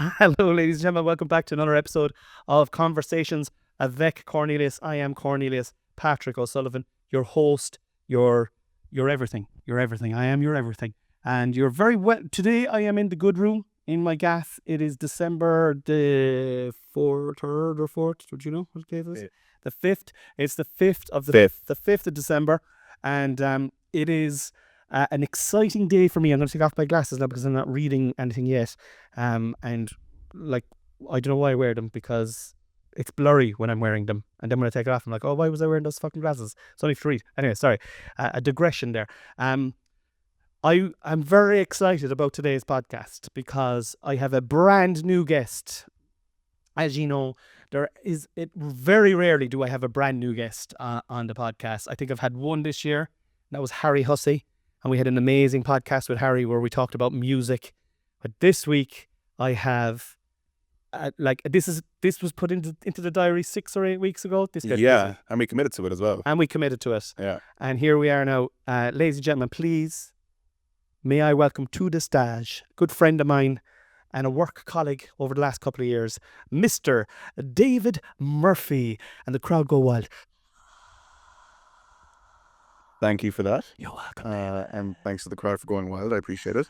Hello, ladies and gentlemen. Welcome back to another episode of Conversations avec Cornelius. I am Cornelius Patrick O'Sullivan, your host, your everything. You're everything. I am your everything. And you're very well. Today, I am in the good room in my gaff. It is December the 3rd or 4th. Would you know what day it is? The 5th. It's the 5th of the 5th of December. And it is an exciting day for me. I'm going to take off my glasses now because I'm not reading anything yet. And like, I don't know why I wear them because it's blurry when I'm wearing them. And then when I take it off, I'm like, oh, why was I wearing those fucking glasses? It's only for read. Anyway, sorry. A digression there. I'm very excited about today's podcast because I have a brand new guest. As you know, very rarely do I have a brand new guest on the podcast. I think I've had one this year. That was Harry Hussey. And we had an amazing podcast with Harry where we talked about music. But this week I have, this was put into the diary 6 or 8 weeks ago. Yeah, and we committed to it as well. And we committed to it. Yeah. And here we are now. Ladies and gentlemen, please, may I welcome to the stage a good friend of mine and a work colleague over the last couple of years, Mr. David Murphy. And the crowd go wild. Thank you for that. You're welcome. And thanks to the crowd for going wild. I appreciate it.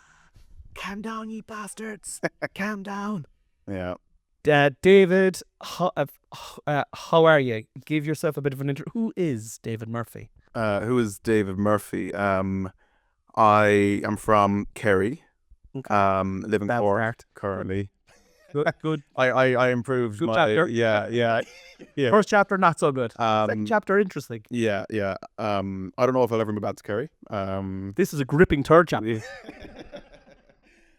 Calm down, ye bastards. Calm down. Yeah. David, how are you? Give yourself a bit of an intro. Who is David Murphy? Who is David Murphy? I am from Kerry. Live in Cork currently. Good. I improved Good my chapter. Yeah. First chapter not so good. Second chapter interesting. Yeah. I don't know if I'll ever move back to Kerry. This is a gripping third chapter.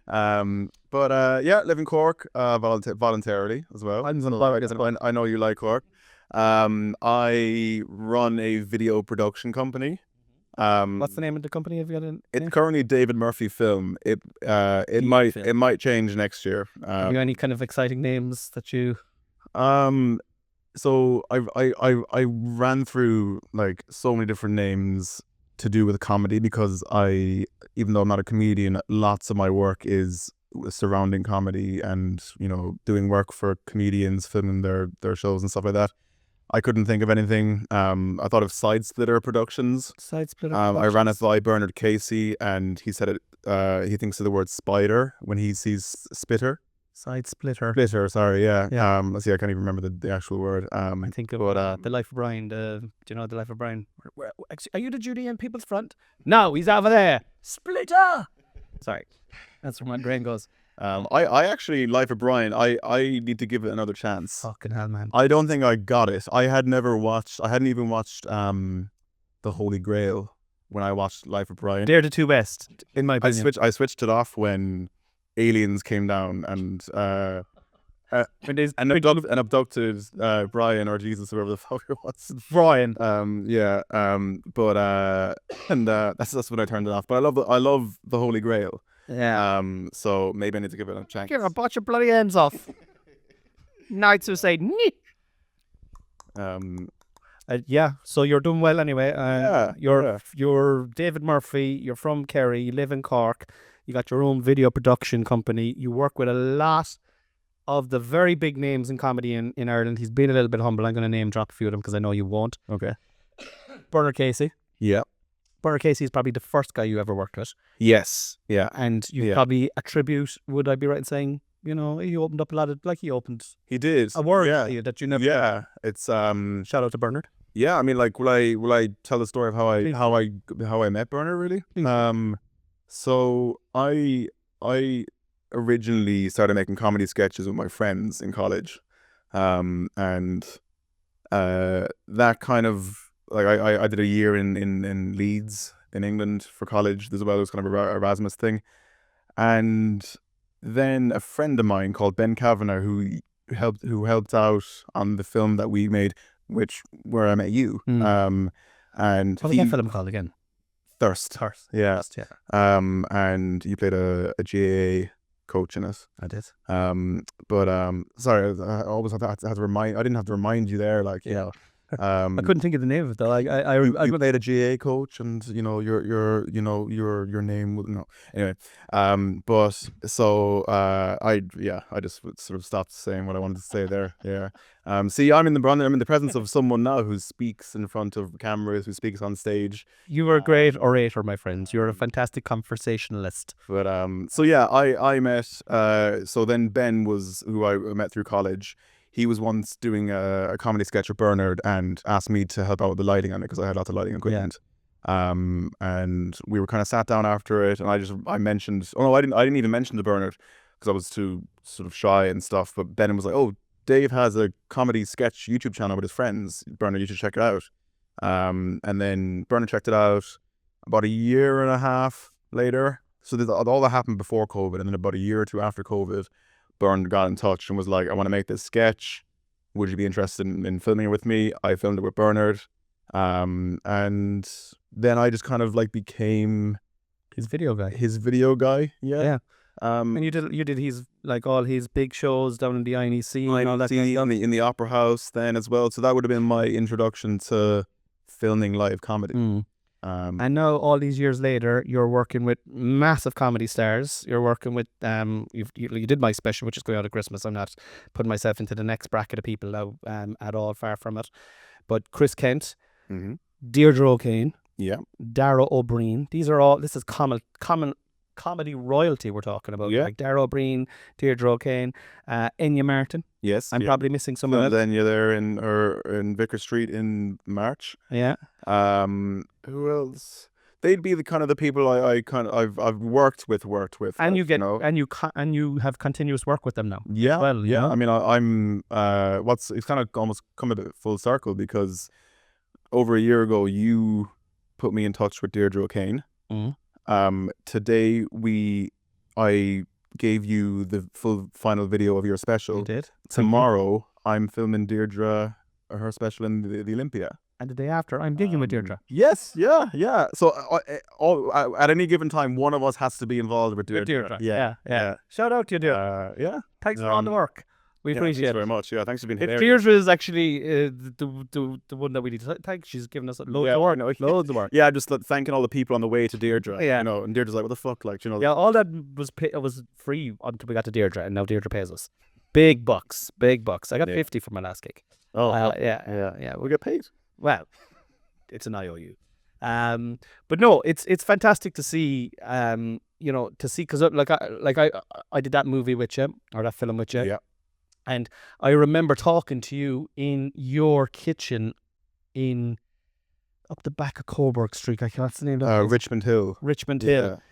Live in Cork voluntarily as well. I know you like Cork. I run a video production company. What's the name of the company? Have you got It's currently David Murphy Film. It might change next year. Have you any kind of exciting names that you? So I ran through like so many different names to do with comedy because even though I'm not a comedian, lots of my work is surrounding comedy and doing work for comedians, filming their shows and stuff like that. I couldn't think of anything. I thought of Side Splitter Productions. Side Splitter I ran it by Bernard Casey, and he said it. He thinks of the word spider when he sees spitter. Side Splitter. Splitter, sorry, yeah. Yeah. Let's see, I can't even remember the actual word. I think of The Life of Brian. Do you know The Life of Brian? Are you the Judy and People's Front? No, he's over there. Splitter. Sorry, that's where my brain goes. I actually, Life of Brian, I need to give it another chance. Fucking hell, man. I don't think I got it. I hadn't even watched The Holy Grail when I watched Life of Brian. They're the two best, in my opinion. I switched it off when aliens came down and abducted Brian or Jesus, whoever the fuck it was. Brian. That's when I turned it off. But I love The Holy Grail. Yeah. So maybe I need to give it a chance. Here, I'll botch your bloody ends off. Knights who say, nee. Yeah, so you're doing well anyway. You're David Murphy, you're from Kerry, you live in Cork, you got your own video production company, you work with a lot of the very big names in comedy in Ireland. He's been a little bit humble. I'm going to name drop a few of them because I know you won't. Okay. Bernard Casey. Yeah. Bernard Casey is probably the first guy you ever worked with. Yes. Yeah. And you probably attribute, would I be right in saying, he opened up a lot of, He did. A word that you never. Yeah. It's shout out to Bernard. Yeah, I mean, like, will I tell the story of how I met Bernard, really? So I originally started making comedy sketches with my friends in college, and that kind of like I did a year in Leeds in England for college as well. It was kind of a Erasmus thing, and then a friend of mine called Ben Kavanagh who helped out on the film that we made, where I met you. And what was that film called again? Thirst. Yeah. Thirst, yeah. And you played a GAA coach in it. I did. Sorry, I always had to remind. I didn't have to remind you there, like, I couldn't think of the name of it though. You played a GA coach, and your name would no anyway. But so I just sort of stopped saying what I wanted to say there. Yeah. See, I'm in the presence of someone now who speaks in front of cameras, who speaks on stage. You were a great orator, my friends. You're a fantastic conversationalist. But so yeah, I met so then Ben was who I met through college. He was once doing a comedy sketch with Bernard and asked me to help out with the lighting on it because I had lots of lighting equipment. And we were kind of sat down after it, and I mentioned, oh no, I didn't even mention to Bernard because I was too sort of shy and stuff. But Ben was like, oh, Dave has a comedy sketch YouTube channel with his friends. Bernard, you should check it out. And then Bernard checked it out about a year and a half later. So all that happened before COVID, and then about a year or two after COVID, Bernard got in touch and was like, I want to make this sketch. Would you be interested in filming it with me? I filmed it with Bernard. And then I just kind of like became His video guy. Yeah. And you did his like all his big shows down in the INEC and all that kind of stuff. in the Opera House then as well. So that would have been my introduction to filming live comedy. And now all these years later, you're working with massive comedy stars. You're working with you did my special, which is going out at Christmas. I'm not putting myself into the next bracket of people now at all, far from it. But Chris Kent, Deirdre O'Kane, Dara O'Brien. This is common comedy royalty we're talking about. Like Dara O'Brien, Deirdre O'Kane, Enya Martin. Yes, I'm probably missing some of it. Then you're there in Vicar Street in March. Yeah. Who else? They'd be the kind of the people I've worked with. And you get and you have continuous work with them now. Yeah. Well, yeah. I mean, I'm it's kind of almost come a bit full circle because over a year ago you put me in touch with Deirdre O'Kane. Today I gave you the full final video of your special. You did. Tomorrow I'm filming Deirdre her special in the Olympia. And the day after I'm gigging with Deirdre. Yes, yeah. So at any given time, one of us has to be involved with Deirdre. Yeah. Shout out to you, Deirdre. Yeah. Thanks for all the work. We appreciate it very much. Yeah, thanks for being here. Deirdre is actually the one that we need to thank. She's given us loads of work. Loads of work. Yeah, just thanking all the people on the way to Deirdre. Yeah. And Deirdre's like, what the fuck? Like, Yeah, all that was free until we got to Deirdre, and now Deirdre pays us. Big bucks. I got 50 for my last gig. Oh, yeah. We get paid. Well, it's an IOU. But no, it's fantastic to see, because I did that movie with you, or that film with you. Yeah. And I remember talking to you in your kitchen up the back of Coburg Street. What's the name of that? Richmond Hill.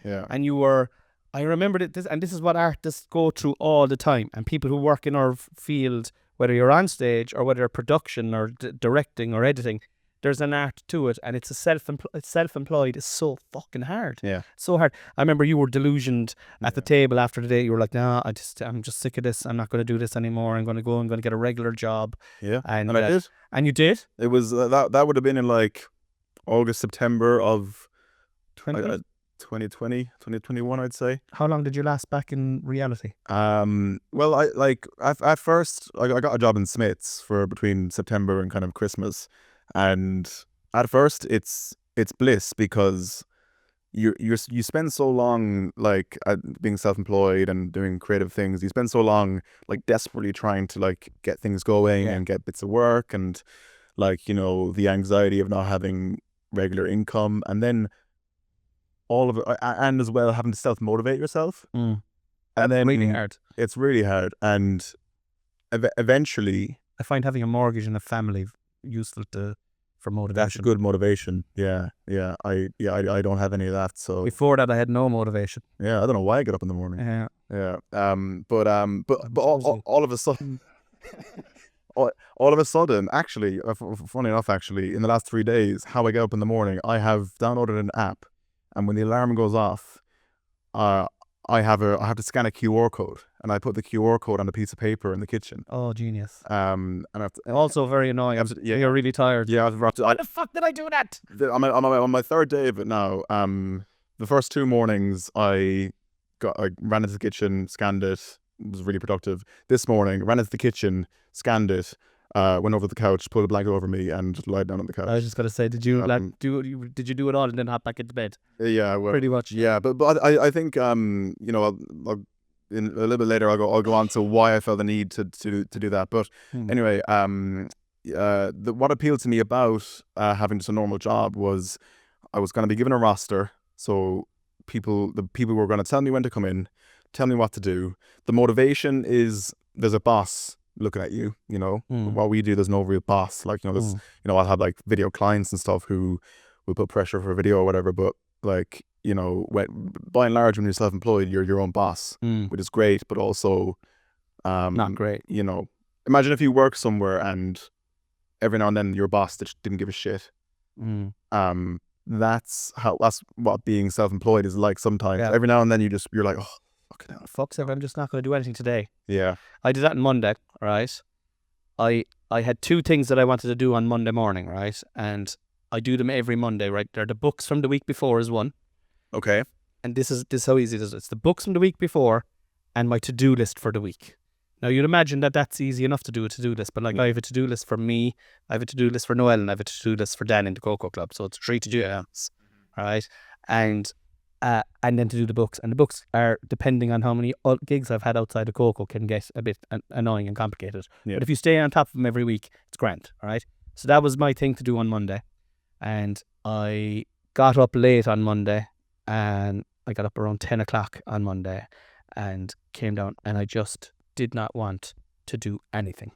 Yeah. And you were, I remembered it, this is what artists go through all the time. And people who work in our field, whether you're on stage or whether production or directing or editing, there's an art to it, and it's self-employed. It's so fucking hard. Yeah, so hard. I remember you were delusioned at the table after the day. You were like, "No, I'm just sick of this. I'm not going to do this anymore. I'm going to get a regular job." Yeah, and I did. And you did. It was that would have been in like August, September of 2020, 2021, I'd say. How long did you last back in reality? Well, at first I got a job in Smith's for between September and kind of Christmas. And at first it's bliss because you spend so long like being self-employed and doing creative things. You spend so long like desperately trying to like get things going and get bits of work, and like, the anxiety of not having regular income, and then all of it, and as well having to self-motivate yourself. And then really hard. It's really hard, and eventually I find having a mortgage and a family useful for motivation. That's good motivation. Yeah. I don't have any of that. So before that, I had no motivation. Yeah, I don't know why I get up in the morning. Yeah. But all of a sudden, actually, funny enough, actually, in the last 3 days, how I get up in the morning, I have downloaded an app, and when the alarm goes off, I have to scan a QR code, and I put the QR code on a piece of paper in the kitchen. Oh, genius! And also very annoying. You're really tired. Yeah, why the fuck did I do that? I'm on my third day of it now. The first 2 mornings I ran into the kitchen, scanned it. It was really productive. This morning, ran into the kitchen, scanned it, went over to the couch, pulled a blanket over me, and lied down on the couch. I was just gonna say, did you do it all and then hop back into bed? Yeah, well, Pretty much. yeah, but I think you know, I'll in a little bit later I'll go on to why I felt the need to do that. But anyway, what appealed to me about having just a normal job was I was going to be given a roster, so the people were going to tell me when to come in, tell me what to do. The motivation is there's a boss looking at you. You know, what we do, there's no real boss. Like, you know, there's you know, I'll have like video clients and stuff who will put pressure for a video or whatever, but like, you know, by and large, when you're self-employed, you're your own boss, which is great, but also not great. You know, imagine if you work somewhere and every now and then your boss didn't give a shit. That's what being self-employed is like sometimes. Every now and then you're like, oh, fucking hell. Fuck's sake, I'm just not going to do anything today. Yeah. I did that on Monday, right? I had two things that I wanted to do on Monday morning, right? And I do them every Monday, right? They're the books from the week before is one. Okay. And this is how easy it is. It's the books from the week before and my to-do list for the week. Now, you'd imagine that that's easy enough to do a to-do list, but like I have a to-do list for me, I have a to-do list for Noel, and I have a to-do list for Dan in the Cocoa Club. So it's 3 to-do lists, right? And then to do the books. And the books are, depending on how many gigs I've had outside of Cocoa, can get a bit annoying and complicated. Yeah. But if you stay on top of them every week, it's grand, all right? So that was my thing to do on Monday. And I got up late on Monday, and I got up around 10 o'clock on Monday and came down, and I just did not want to do anything.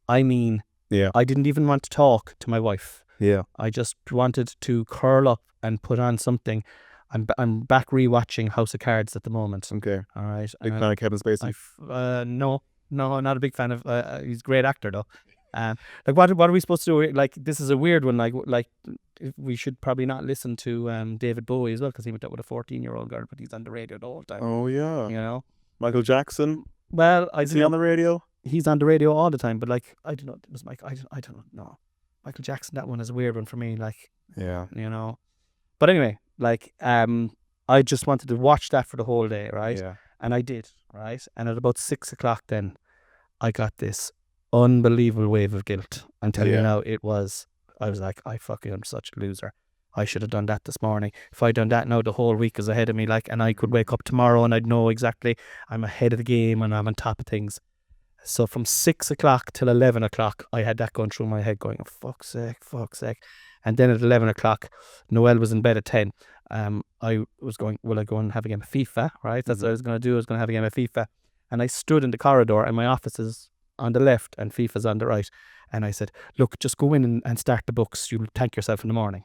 I mean, I didn't even want to talk to my wife. Yeah. I just wanted to curl up and put on something. I'm back rewatching House of Cards at the moment. Okay. All right. Big fan of Kevin Spacey? No, I'm not a big fan of. He's a great actor though. Like what are we supposed to do? Like, this is a weird one. Like we should probably not listen to David Bowie as well, because he went out with a 14-year-old girl, but he's on the radio the whole time. Oh yeah. You know, Michael Jackson. Well, is he on the radio? He's on the radio all the time, but like I don't know. It was Mike. I don't know. Michael Jackson. That one is a weird one for me. Like, yeah, you know. But anyway, like I just wanted to watch that for the whole day, right? Yeah. And I did, right? And at about 6 o'clock, then I got this unbelievable wave of guilt. I'm telling you now, I was like, I'm such a loser. I should have done that this morning. If I'd done that now, the whole week is ahead of me, like, and I could wake up tomorrow and I'd know exactly I'm ahead of the game and I'm on top of things. So from 6 o'clock till 11 o'clock, I had that going through my head going, oh, fuck's sake. And then at 11 o'clock, Noel was in bed at 10. I was going, will I go and have a game of FIFA, right? That's what I was going to do. I was going to have a game of FIFA. And I stood in the corridor, and my office is on the left and FIFA's on the right. And I said, look, just go in and start the books. You'll thank yourself in the morning.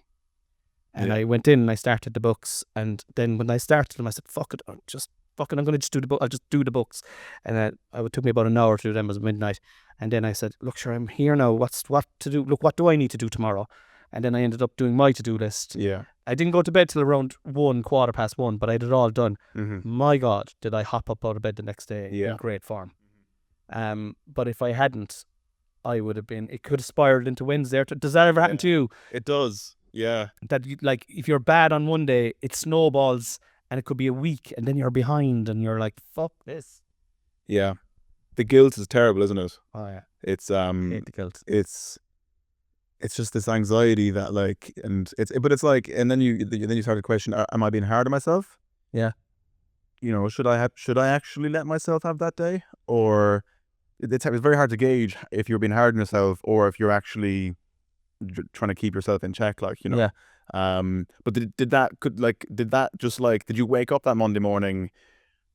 And I went in and I started the books. And then when I started them, I said, fuck it, I'm going to just do the book. I'll just do the books. And it took me about an hour to do them. It was midnight. And then I said, look, sure, I'm here now. What to do? Look, what do I need to do tomorrow? And then I ended up doing my to-do list. Yeah. I didn't go to bed till around 1:15, but I had it all done. My God, did I hop up out of bed the next day in great form. But if I hadn't, I would have been, it could have spiraled into Wednesday. Does that ever happen to you? It does. Yeah. That, like, if you're bad on one day, it snowballs and it could be a week and then you're behind and you're like, fuck this. Yeah. The guilt is terrible, isn't it? Oh yeah. It's I hate the guilt. It's just this anxiety that, like, but it's like, and then you start to question, am I being hard on myself? Yeah. You know, should I actually let myself have that day? Or it's very hard to gauge if you're being hard on yourself or if you're actually trying to keep yourself in check, like, you know. Yeah. But did you wake up that Monday morning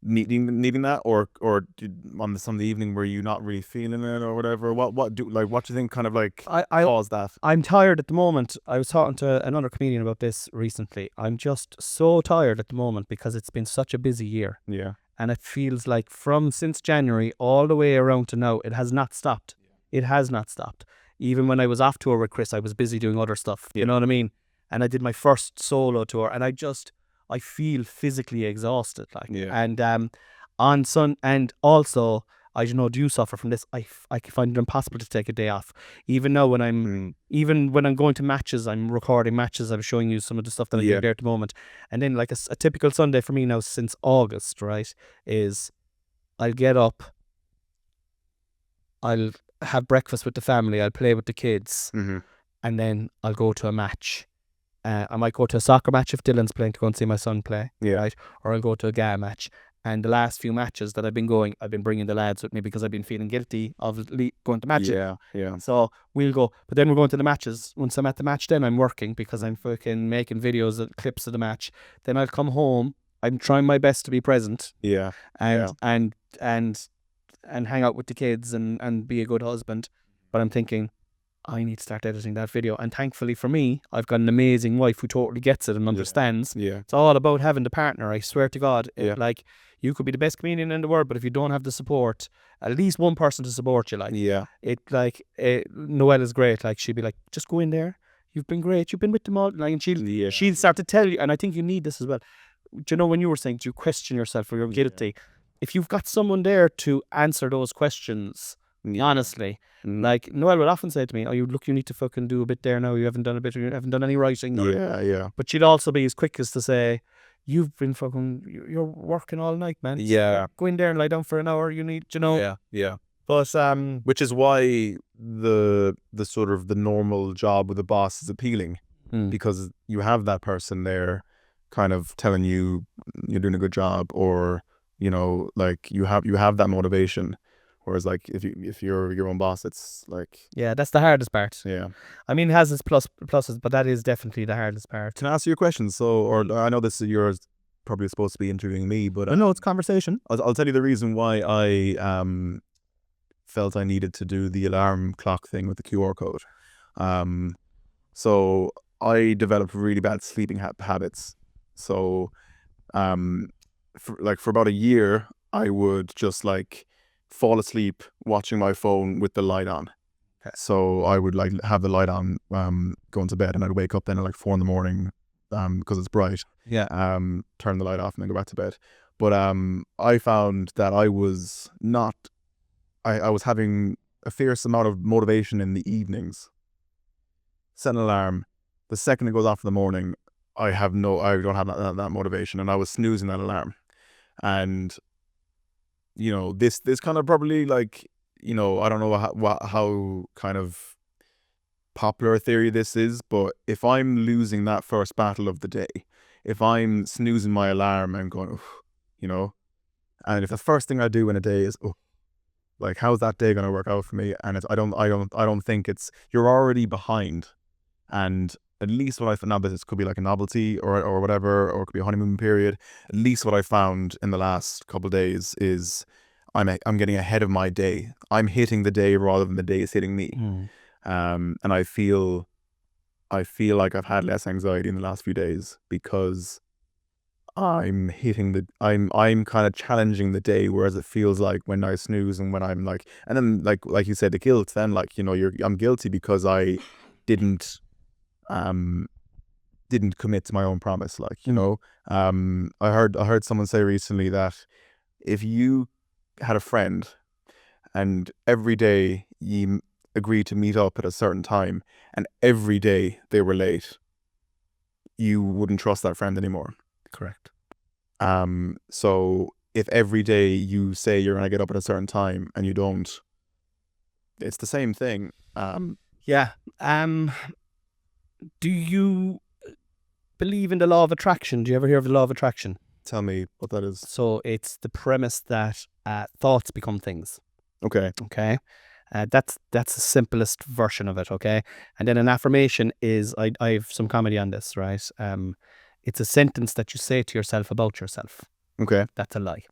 needing that, or on the evening were you not really feeling it or whatever? What do you think kind of like caused that? I'm tired at the moment. I was talking to another comedian about this recently. I'm just so tired at the moment because it's been such a busy year. Yeah. And it feels like since January all the way around to now, it has not stopped. It has not stopped. Even when I was off tour with Chris, I was busy doing other stuff. You know what I mean? And I did my first solo tour, and I feel physically exhausted, like. And and also, I do you suffer from this. I find it impossible to take a day off. Even now when I'm going to matches, I'm recording matches. I'm showing you some of the stuff that I do there at the moment. And then, like, a typical Sunday for me now since August, right, is I'll get up. have breakfast with the family. I'll play with the kids, Mm-hmm. and then I'll go to a match. I might go to a soccer match if Dylan's playing to go and see my son play, Yeah. right? Or I'll go to a GA match. And the last few matches that I've been going, I've been bringing the lads with me because I've been feeling guilty of going to matches. Yeah. So we'll go. But then we're going to the matches. Once I'm at the match, then I'm working because I'm fucking making videos, clips of the match. Then I'll come home. I'm trying my best to be present Yeah. and hang out with the kids and be a good husband. But I'm thinking, I need to start editing that video. And thankfully for me, I've got an amazing wife who totally gets it and understands. Yeah. It's all about having the partner. I swear to God. Yeah. Like, you could be the best comedian in the world, but if you don't have the support, at least one person to support you, like, Yeah. Noelle is great. Like, she'd be like, just go in there. You've been great. You've been with them all. Like, and she'll start to tell you. And I think you need this as well. Do you know, when you were saying, do you question yourself or you're guilty? If you've got someone there to answer those questions, honestly, like Noelle would often say to me, "Oh, you need to fucking do a bit there now. You haven't done a bit. You haven't done any writing." Yeah. But she'd also be as quick as to say, "You've been you're working all night, man. Yeah. Go in there and lie down for an hour. You need, you know." Yeah. But Which is why the sort of the normal job with a boss is appealing, because you have that person there, kind of telling you you're doing a good job, or you know, like you have that motivation. Whereas, like, if you're your own boss, it's like, yeah, that's the hardest part. yeah. I mean, it has its pluses, but that is definitely the hardest part. Can I ask you a question? So, or I know this is yours, probably supposed to be interviewing me, but No, it's conversation. I'll tell you the reason why I felt I needed to do the alarm clock thing with the QR code. So I developed really bad sleeping habits. So, for about a year, I would just like fall asleep watching my phone with the light on. So I would like have the light on, going to bed, and I'd wake up then at like 4 a.m, because it's bright. Yeah. Turn the light off and then go back to bed. But I found that I was not. I was having a fierce amount of motivation in the evenings. Set an alarm. The second it goes off in the morning, I don't have that motivation, and I was snoozing that alarm. And you know, this kind of probably, like, you know, I don't know how kind of popular a theory this is, but if I'm losing that first battle of the day, if I'm snoozing my alarm and going, you know, and if the first thing I do in a day is, like, how's that day going to work out for me? And I don't think you're already behind. And at least what I found, now that this could be like a novelty or whatever, or it could be a honeymoon period, at least what I found in the last couple of days is I'm getting ahead of my day. I'm hitting the day rather than the day is hitting me. And I feel like I've had less anxiety in the last few days because I'm kind of challenging the day, whereas it feels like when I snooze and when I'm like, and then like you said, the guilt, then, like, you know, I'm guilty because I didn't commit to my own promise, like, you know. I heard someone say recently that if you had a friend and every day you agreed to meet up at a certain time and every day they were late, you wouldn't trust that friend anymore. Correct. So if every day you say you're going to get up at a certain time and you don't, it's the same thing. Yeah. Do you believe in the law of attraction? Do you ever hear of the law of attraction? Tell me what that is. So it's the premise that thoughts become things. Okay. Okay. That's the simplest version of it. Okay. And then an affirmation is, I have some comedy on this, right? It's a sentence that you say to yourself about yourself. Okay. That's a lie.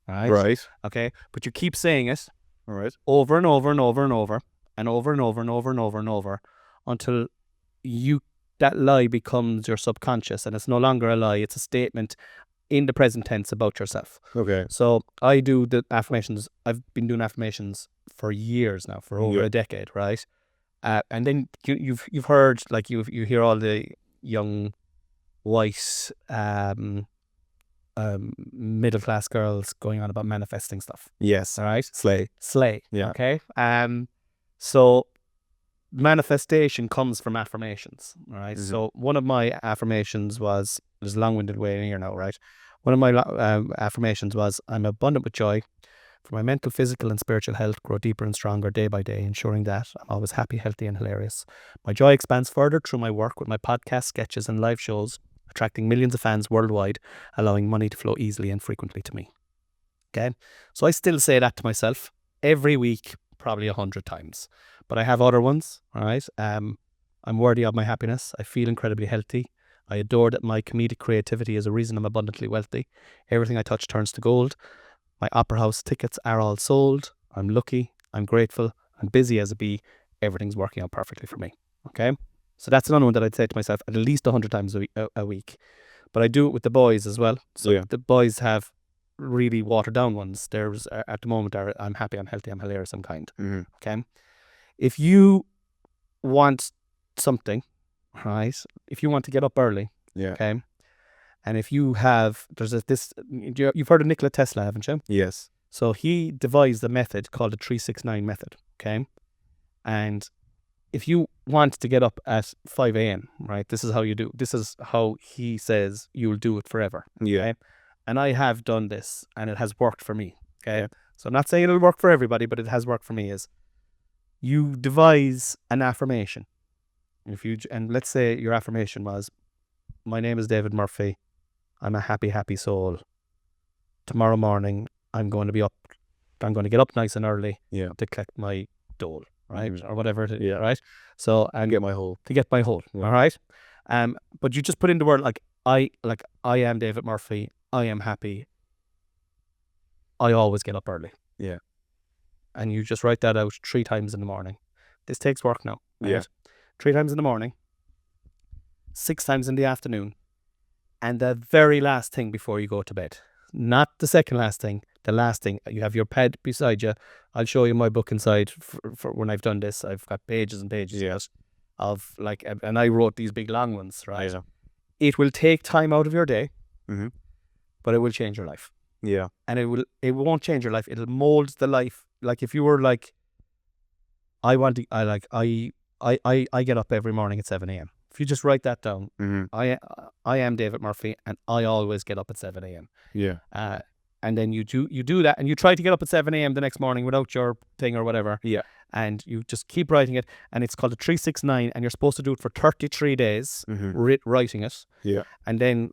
Right. Right. Okay. But you keep saying it. All right. Over and over and over and over and over and over and over and over and over until that lie becomes your subconscious, and it's no longer a lie. It's a statement in the present tense about yourself. Okay. So I do the affirmations. I've been doing affirmations for years now, for over a decade, right? And then you've heard, like, you hear all the young white middle class girls going on about manifesting stuff. Yes. All right. Slay. Yeah. Okay. So manifestation comes from affirmations. All right. Mm-hmm. So one of my affirmations was, there's a long-winded way in here now, right? One of my affirmations was, I'm abundant with joy. For my mental, physical and spiritual health, grow deeper and stronger day by day, ensuring that I'm always happy, healthy and hilarious. My joy expands further through my work with my podcast, sketches and live shows, attracting millions of fans worldwide, allowing money to flow easily and frequently to me. Okay, so I still say that to myself every week, probably 100 times. But I have other ones, all right? I'm worthy of my happiness. I feel incredibly healthy. I adore that my comedic creativity is a reason I'm abundantly wealthy. Everything I touch turns to gold. My opera house tickets are all sold. I'm lucky. I'm grateful. I'm busy as a bee. Everything's working out perfectly for me. Okay? So that's another one that I'd say to myself at least 100 times a week. But I do it with the boys as well. So the boys have really watered down ones. There's at the moment I'm happy, I'm healthy, I'm hilarious, I'm kind. Okay? If you want something, right? If you want to get up early, okay? And if you have, you've heard of Nikola Tesla, haven't you? Yes. So he devised a method called the 369 method, okay? And if you want to get up at 5 a.m., right, this is how you do. This is how he says you'll do it forever. Yeah. Okay? And I have done this and it has worked for me, okay? So I'm not saying it'll work for everybody, but it has worked for me. Is you devise an affirmation. And let's say your affirmation was, my name is David Murphy. I'm a happy, happy soul. Tomorrow morning, I'm going to get up nice and early to collect my dole, right? Or whatever it is, right? So, and get my whole. To get my whole, all right? But you just put in the word I am David Murphy. I am happy. I always get up early. Yeah. And you just write that out 3 times in the morning. This takes work now. Right? Yeah. 3 times in the morning, 6 times in the afternoon, and the very last thing before you go to bed. Not the second last thing, the last thing. You have your pad beside you. I'll show you my book inside for when I've done this. I've got pages and pages of and I wrote these big long ones, right? Yeah. It will take time out of your day, but it will change your life. Yeah. And it won't change your life. It'll mold the life. Like if you were like, I get up every morning at 7 a.m. If you just write that down, I am David Murphy and I always get up at 7 a.m. Yeah. And then you do that and you try to get up at 7 a.m. the next morning without your thing or whatever. Yeah. And you just keep writing it, and it's called a 369, and you're supposed to do it for 33 days, writing it. Yeah. And then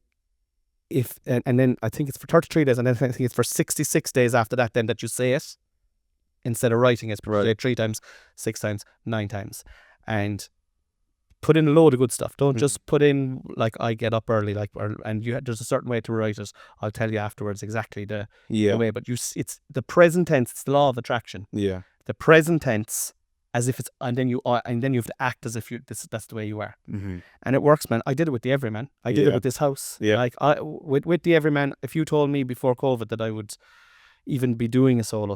and then I think it's for 33 days, and then I think it's for 66 days after that then that you say it instead of writing it. Say 3 times, 6 times, 9 times. And put in a load of good stuff. Don't just put in I get up early, there's a certain way to write it. I'll tell you afterwards exactly the way. But it's the present tense. It's the law of attraction. Yeah. The present tense, as if it's, and then you have to act as if that's the way you are. And it works, man. I did it with the Everyman. I did it with this house. Yeah. With the Everyman. If you told me before COVID that I would even be doing a solo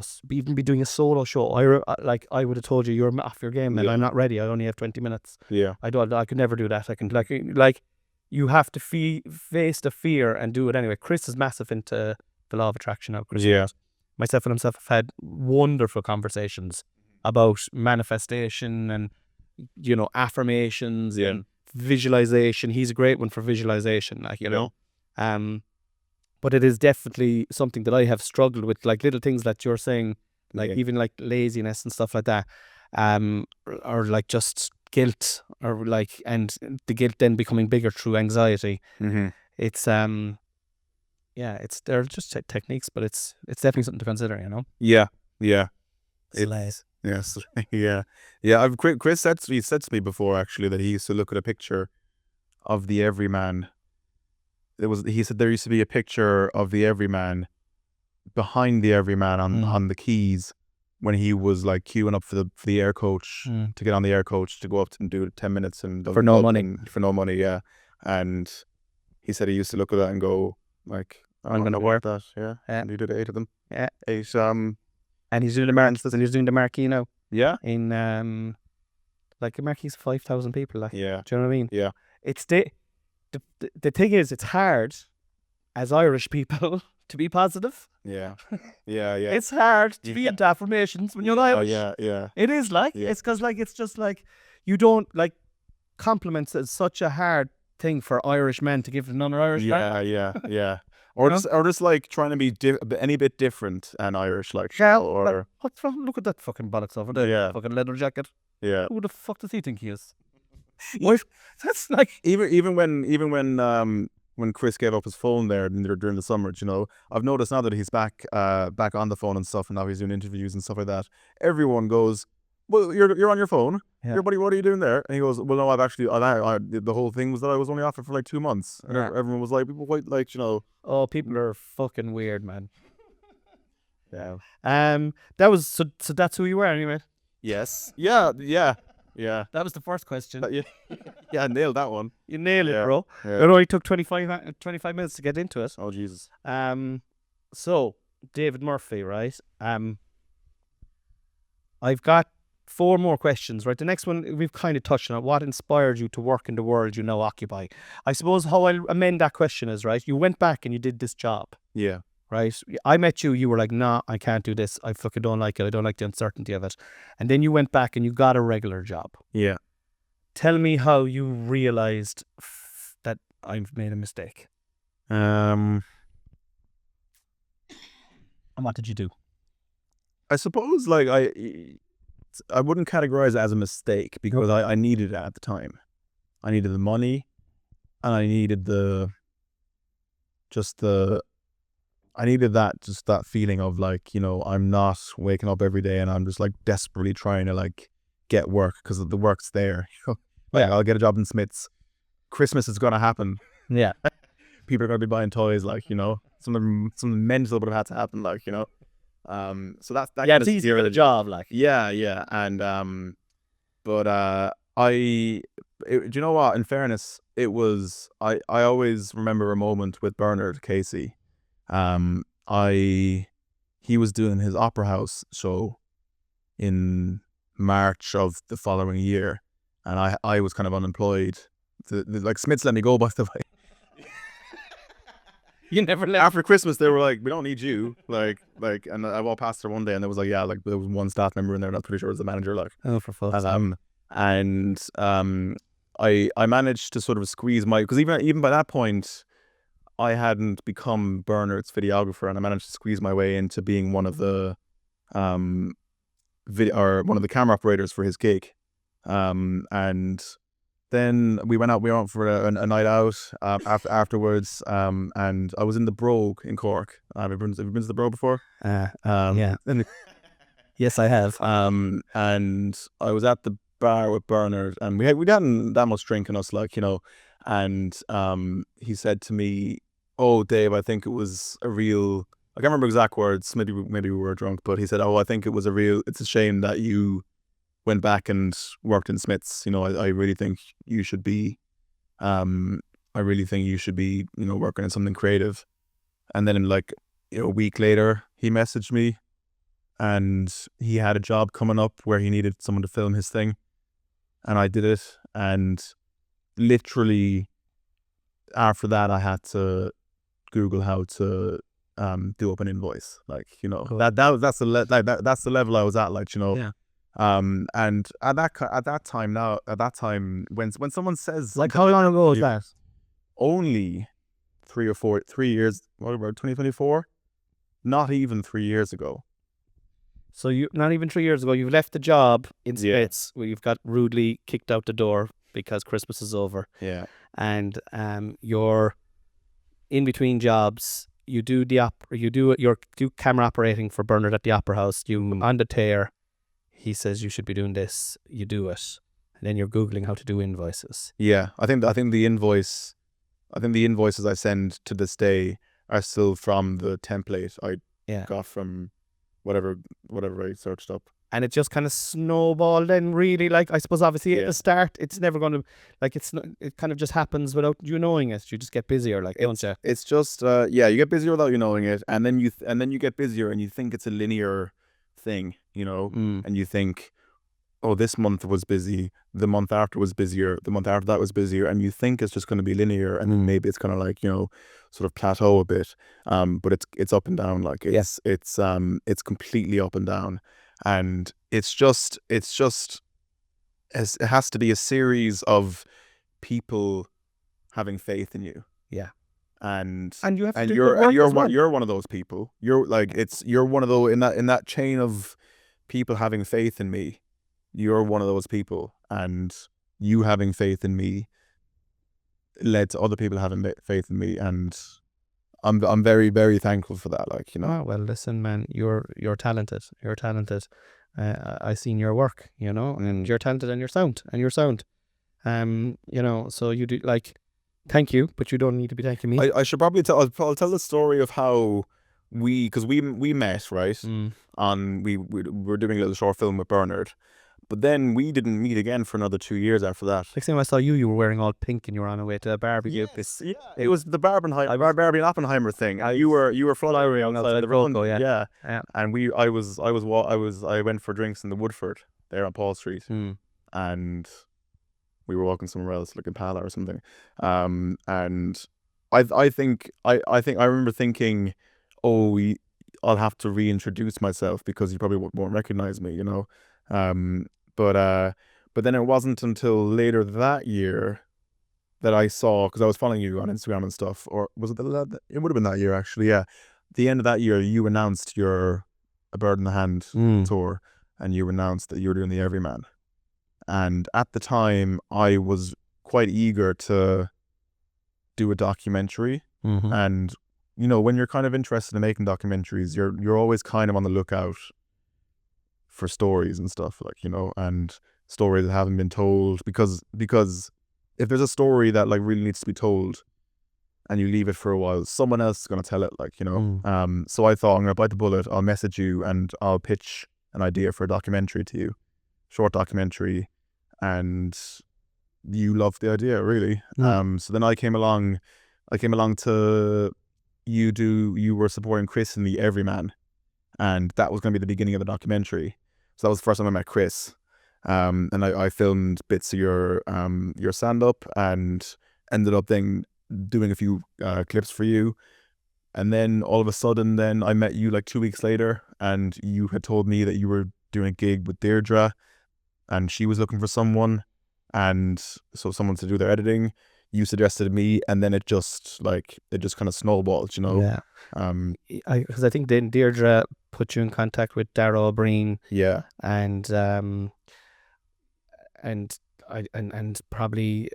show, I would have told you you're off your game, and I'm not ready. I only have 20 minutes. Yeah. I could never do that. I can you have to face the fear and do it anyway. Chris is massive into the law of attraction now. Chris. Yeah. Myself and himself have had wonderful conversations about manifestation and affirmations and visualization. He's a great one for visualization, but it is definitely something that I have struggled with, little things that you're saying, even laziness and stuff like that, or just guilt, or and the guilt then becoming bigger through anxiety. It's they're just techniques, but it's definitely something to consider, Yeah. Yeah. Yes. Yeah. Yeah. Chris said to me before, actually, that he used to look at a picture of the Everyman. He said there used to be a picture of the Everyman behind the Everyman on the quays when he was queuing up for the air coach to get on the air coach to go up and do 10 minutes and for no money. For no money, yeah. And he said he used to look at that and go I'm gonna work that, And he did 8 of them. Yeah. 8 and he's doing the marquee now. Yeah. In the marquee's 5,000 people. Do you know what I mean? Yeah. It's the thing is, it's hard as Irish people to be positive. Yeah. Yeah. Yeah. It's hard to be into affirmations when you're Irish. Oh yeah. It is it's because it's just you don't compliments is such a hard thing for Irish men to give to non-Irish men. Yeah. Or No? just like trying to be any bit different and Irish, like, Yeah, or what's wrong? Look at that fucking bollocks over there. Yeah. Fucking leather jacket. yeah. Who the fuck does he think he is? What? That's like Even when Chris gave up his phone there during the summer, you know, I've noticed now that he's back on the phone and stuff, and now he's doing interviews and stuff like that. Everyone goes, "Well, you're on your phone. Yeah. Your buddy, what are you doing there?" And he goes, "Well, no, I've actually the whole thing was that I was only off it for like 2 months." And Yeah. everyone was like, "People quite like, you know." oh, people are fucking weird, man. Yeah. That was so that's who you were anyway. Yes. Yeah. Yeah. Yeah. That was the first question. Yeah. Yeah. Nailed that one. You nailed it, Yeah. bro. Yeah. It only took 25 minutes to get into it. Oh Jesus. So David Murphy, right? I've got 4 more questions, right? The next one we've kind of touched on. What inspired you to work in the world you now occupy? I suppose how I'll amend that question is, right? You went back and you did this job, Yeah. right? I met you. You were like, "Nah, I can't do this. I fucking don't like it. I don't like the uncertainty of it." And then you went back and you got a regular job. Yeah. Tell me how you realized that I've made a mistake. Um. And what did you do? I suppose like I wouldn't categorize it as a mistake because I needed it at the time. I needed the money, and I needed I needed that feeling of like, you know, I'm not waking up every day and I'm just like desperately trying to like get work because the work's there. Like, I'll get a job in Smiths. Christmas is gonna happen. Yeah. People are gonna be buying toys, like, you know, something mental would have had to happen, like, you know. So that Yeah, it's easy for the job, like. yeah, and but do you know what? In fairness, it was I always remember a moment with Bernard Casey. He was doing his Opera House show in March of the following year, and I was kind of unemployed. Like Smiths let me go, by the way. You never left. After Christmas, they were like, "We don't need you." Like, and I walked past there one day, and there was like, yeah, like there was one staff member in there, and I'm pretty sure it was the manager. Like, Oh, for fuck's sake. I managed to sort of squeeze because even by that point, I hadn't become Bernard's videographer, and I managed to squeeze my way into being one of the one of the camera operators for his gig, and then we went out for a night out afterwards, and I was in the Brogue in Cork. Have you been to the Brogue before? Yeah. And, Yes, I have. and I was at the bar with Bernard, and we hadn't that much drink in us, like, you know, and he said to me, "Oh, Dave, I think it was a real." I can't remember exact words. Maybe we were drunk, but he said, "Oh, I think it was it's a shame that you went back and worked in Smiths. You know, I really think you should be, you know, working on something creative." And then like, you know, a week later, he messaged me, and he had a job coming up where he needed someone to film his thing, and I did it. And literally after that, I had to Google how to do up an invoice. Like, you know, Cool. that's the level I was at. Like, you know. Yeah. And at that time, when someone says Like, how long ago was that? only 3 years, what about 2024? Not even 3 years ago. So you not even 3 years ago, you've left the job in Yeah. Smiths where you've got rudely kicked out the door because Christmas is over, Yeah. and you're in between jobs. You do do camera operating for Bernard at the Opera House. You on the tear. He says you should be doing this. You do it, and then you're googling how to do invoices. Yeah. I think the invoices I send to this day are still from the template I Yeah. got from whatever I searched up. And it just kind of snowballed then, really. Like, I suppose obviously at Yeah. the start it's never going to, like, it's not, it kind of just happens without you knowing it. You just get busier, like, don't you? It's just yeah, you get busier without you knowing it, and then you get busier and you think it's a linear thing, you know, and you think, oh, this month was busy, the month after was busier, the month after that was busier, and you think it's just going to be linear, and then maybe it's going to, like, you know, sort of plateau a bit, but it's up and down, like it's completely up and down, and it has to be a series of people having faith in you. Yeah. and you have to do you're good work as well. you're one of those people. You're like you're one of those in that chain of people having faith in me. You're one of those people, and you having faith in me led to other people having faith in me, and I'm very, very thankful for that. Like, you know. Oh, well, listen, man, you're talented. You're talented. I seen your work, you know, and you're talented, and you're sound. You know, so you do, like, thank you, but you don't need to be thanking me. I should probably I'll tell the story of how because we met, right? We were doing a little short film with Bernard, but then we didn't meet again for another 2 years after that. Next time I saw you, you were wearing all pink and you were on the way to a barbecue. Yes, yeah, it was the Barbie Oppenheimer thing. You were flying outside the road, yeah. And I went for drinks in the Woodford there on Paul Street, and we were walking somewhere else, like Impala or something. And I think I remember thinking, oh, I'll have to reintroduce myself because you probably won't recognize me, you know. But then it wasn't until later that year that I saw, because I was following you on Instagram and stuff, or was it it would have been that year actually, yeah. The end of that year, you announced your A Bird in the Hand tour, and you announced that you were doing the Everyman. And at the time, I was quite eager to do a documentary. And, you know, when you're kind of interested in making documentaries, you're always kind of on the lookout for stories and stuff, like, you know, and stories that haven't been told, because if there's a story that like really needs to be told and you leave it for a while, someone else is going to tell it, like, you know. So I thought, I'm going to bite the bullet. I'll message you and I'll pitch an idea for a documentary to you, short documentary, and you loved the idea, really. So then I came along to you were supporting Chris in the Everyman, and that was going to be the beginning of the documentary. So that was the first time I met Chris. And I filmed bits of your stand-up and ended up then doing a few clips for you. And then all of a sudden then I met you like 2 weeks later, and you had told me that you were doing a gig with Deirdre and she was looking for someone, and so someone to do their editing. You suggested me, and then it just kind of snowballed, you know. Yeah. Because I think then Deirdre put you in contact with Darragh O'Brien. Yeah. And probably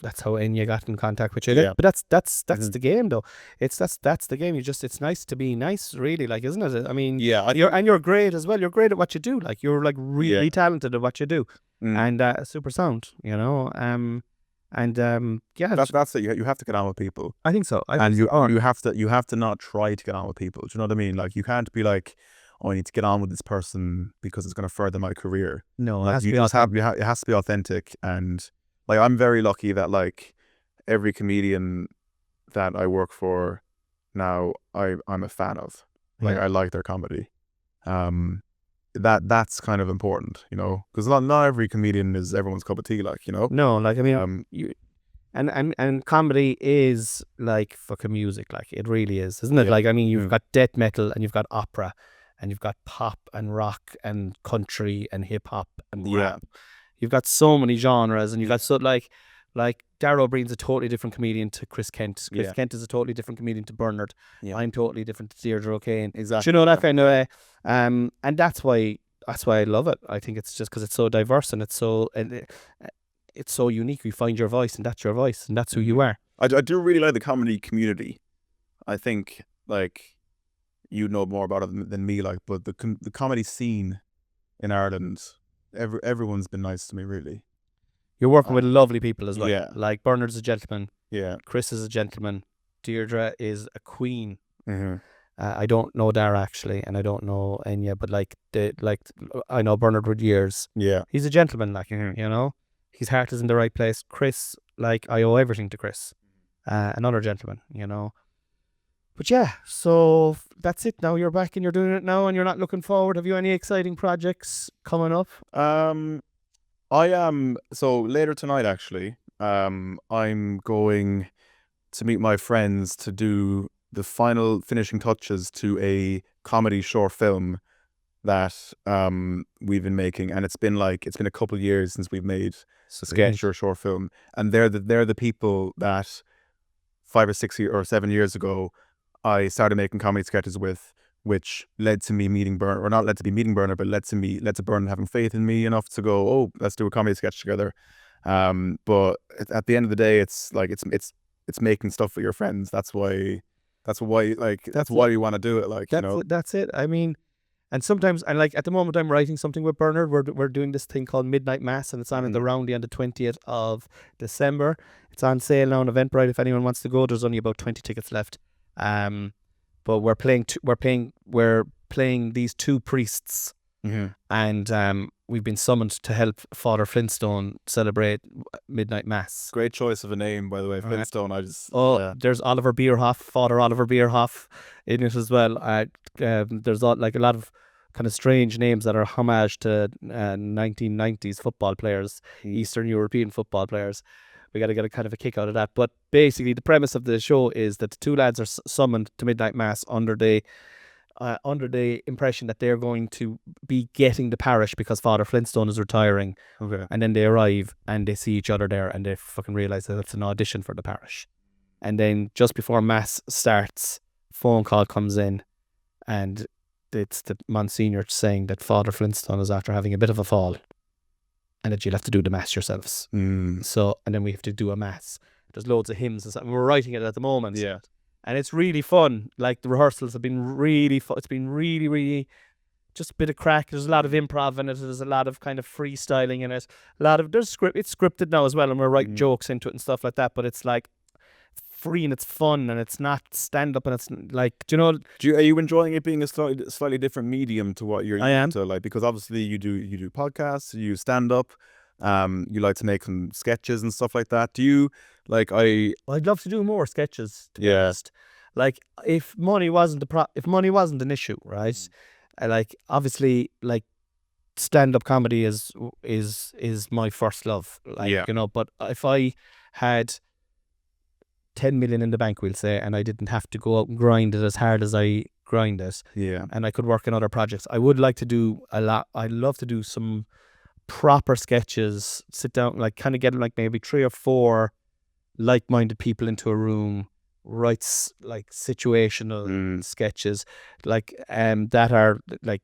that's how Enya got in contact with you. Yeah. But that's the game, though. That's the game. It's nice to be nice, really, like, isn't it? I mean, yeah, you're great as well. You're great at what you do. Like, you're like really talented at what you do, and super sound, you know. Yeah, that's it. You have to get on with people. I think so. You have to not try to get on with people. Do you know what I mean? Like, you can't be like, oh, I need to get on with this person because it's going to further my career. No, like, it has to be authentic. And like, I'm very lucky that like every comedian that I work for now, I'm a fan of. Like, I like their comedy. That's kind of important, you know, because not every comedian is everyone's cup of tea, like, you know. No, like, I mean, and comedy is like fucking music, like, it really is, isn't it? Like, I mean, you've got death metal, and you've got opera, and you've got pop and rock and country and hip hop and rap. You've got so many genres, and you've got like Darragh O'Brien's a totally different comedian to Chris Kent. Chris Kent is a totally different comedian to Bernard. I'm totally different to Deirdre O'Kane. Exactly. Do you know that kind of way? And that's why I love it. I think it's just because it's so diverse, and it's so unique. You find your voice, and that's your voice, and that's who you are. I do really like the comedy community. I think, like, you know more about it than me, like, but the comedy scene in Ireland, everyone's been nice to me, really. You're working with lovely people as well. Yeah. Like, Bernard's a gentleman. Yeah. Chris is a gentleman. Deirdre is a queen. Mm-hmm. I don't know Dara, actually, and I don't know Enya, but I know Bernard for years. Yeah. He's a gentleman, like, you know. His heart is in the right place. Chris, like, I owe everything to Chris. Another gentleman, you know. But yeah, so that's it now. You're back and you're doing it now, and you're not looking forward. Have you any exciting projects coming up? I am. So later tonight, actually, I'm going to meet my friends to do the final finishing touches to a comedy short film that we've been making, and it's been a couple of years since we've made a sketch or a short film, and they're the people that 5 or 6 or 7 years ago, I started making comedy sketches with, which led to me meeting Burner, or not led to me meeting Burner, but led to Burner having faith in me enough to go, oh, let's do a comedy sketch together. But at the end of the day, it's like it's making stuff with your friends. That's why you want to do it. Like, That's it. I mean, and sometimes, and like at the moment, I'm writing something with Bernard. We're doing this thing called Midnight Mass, and it's on in the Roundy on the 20th of December. It's on sale now on Eventbrite. If anyone wants to go, there's only about 20 tickets left. But we're playing these two priests, and we've been summoned to help Father Flintstone celebrate Midnight Mass. Great choice of a name, by the way, Flintstone. There's Oliver Bierhoff, Father Oliver Bierhoff, in it as well. There's a lot of kind of strange names that are homage to 1990s football players, Eastern European football players. We got to get a kind of a kick out of that. But basically, the premise of the show is that the two lads are summoned to Midnight Mass under the impression that they're going to be getting the parish because Father Flintstone is retiring. Okay. And then they arrive and they see each other there and they fucking realise that it's an audition for the parish. And then just before Mass starts, phone call comes in and it's the Monsignor saying that Father Flintstone is after having a bit of a fall and that you'll have to do the Mass yourselves. So, and then we have to do a Mass. There's loads of hymns and stuff. We're writing it at the moment. Yeah. And it's really fun. Like, the rehearsals have been really fun. It's been really, really just a bit of crack. There's a lot of improv in it. There's a lot of kind of freestyling in it. It's scripted now as well, and we're writing jokes into it and stuff like that. But it's like free and it's fun and it's not stand up and it's like, are you enjoying it being a slightly different medium to what you're I am. used to? Like, because obviously you do podcasts, you stand up, you like to make some sketches and stuff like that. Do you I'd love to do more sketches, to be honest. Like, if money wasn't an issue, right? Like, obviously, like, stand-up comedy is my first love. Like, but if I had 10 million in the bank, we'll say, and I didn't have to go out and grind it as hard as I grind it, and I could work on other projects, I would like to do a lot. I'd love to do some proper sketches, sit down, like, kind of get like maybe 3 or 4 like-minded people into a room, writes like situational sketches, like that are like,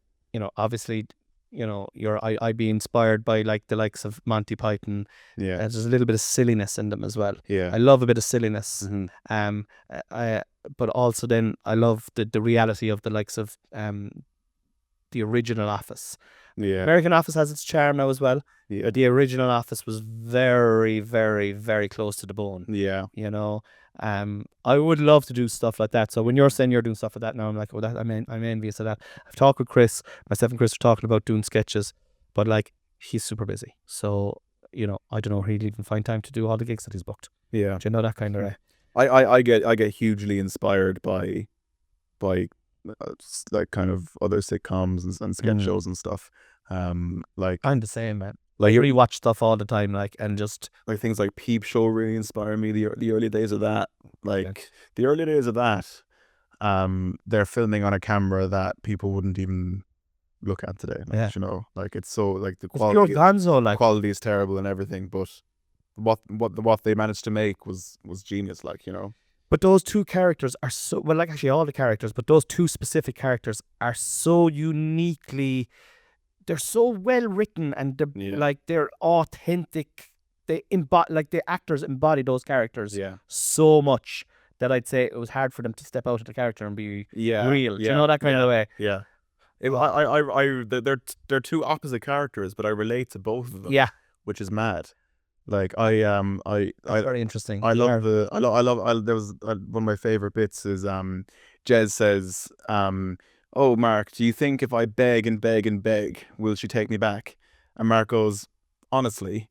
obviously, I'd be inspired by like the likes of Monty Python. There's a little bit of silliness in them as well. I love a bit of silliness. But also then I love the reality of the likes of the original Office. American Office has its charm now as well. The original Office was very, very, very close to the bone. I would love to do stuff like that. So when you're saying you're doing stuff like that now, I'm like, I'm envious of that. I've talked with Chris. Myself and Chris are talking about doing sketches, but like, he's super busy. So, I don't know if he'll even find time to do all the gigs that he's booked. Do you know that kind of way? I get hugely inspired by like kind of other sitcoms and sketch shows and stuff. Like, I'm the same, man. Like, I rewatch stuff all the time, like, and just like things like Peep Show really inspire me. The early days of that, the early days of that, they're filming on a camera that people wouldn't even look at today. Like, like, it's so like the quality, quality is terrible and everything, but what they managed to make was genius. Like, But those two characters are so well, like, actually all the characters, but those two specific characters are so uniquely. They're so well written and they're like, they're authentic. They like, the actors embody those characters so much that I'd say it was hard for them to step out of the character and be real. Do you know that kind of way? They're two opposite characters, but I relate to both of them. Which is mad. Like, That's very interesting. I love there was one of my favorite bits is Jez says, oh, Mark, do you think if I beg and beg and beg, will she take me back? And Mark goes, honestly.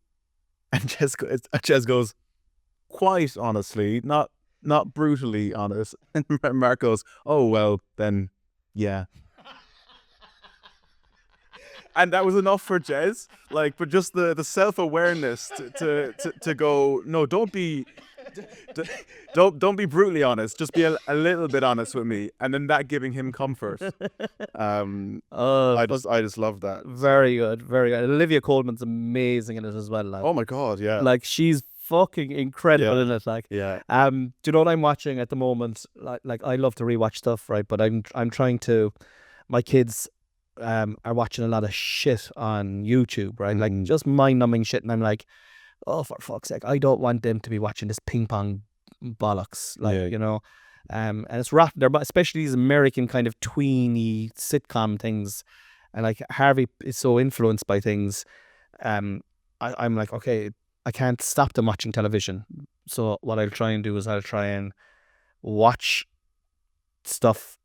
And Jez goes, quite honestly, not brutally honest. And Mark goes, oh, well, then, yeah. And that was enough for Jez. Like, but just the self-awareness to go, no, don't be brutally honest. Just be a little bit honest with me, and then that giving him comfort. I just love that. Very good, very good. Olivia Colman's amazing in it as well. Like. Oh my god, yeah. Like, she's fucking incredible in it. Like, Yeah. do you know what I'm watching at the moment? Like I love to rewatch stuff, right? But I'm trying to. My kids are watching a lot of shit on YouTube, right? Like just mind-numbing shit, and I'm like, oh, for fuck's sake, I don't want them to be watching this ping pong bollocks, like, Yeah. you know. And it's they're especially these American kind of tweeny sitcom things, and like Harvey is so influenced by things. I'm like, okay, I can't stop them watching television. So what I'll try and do is I'll try and watch stuff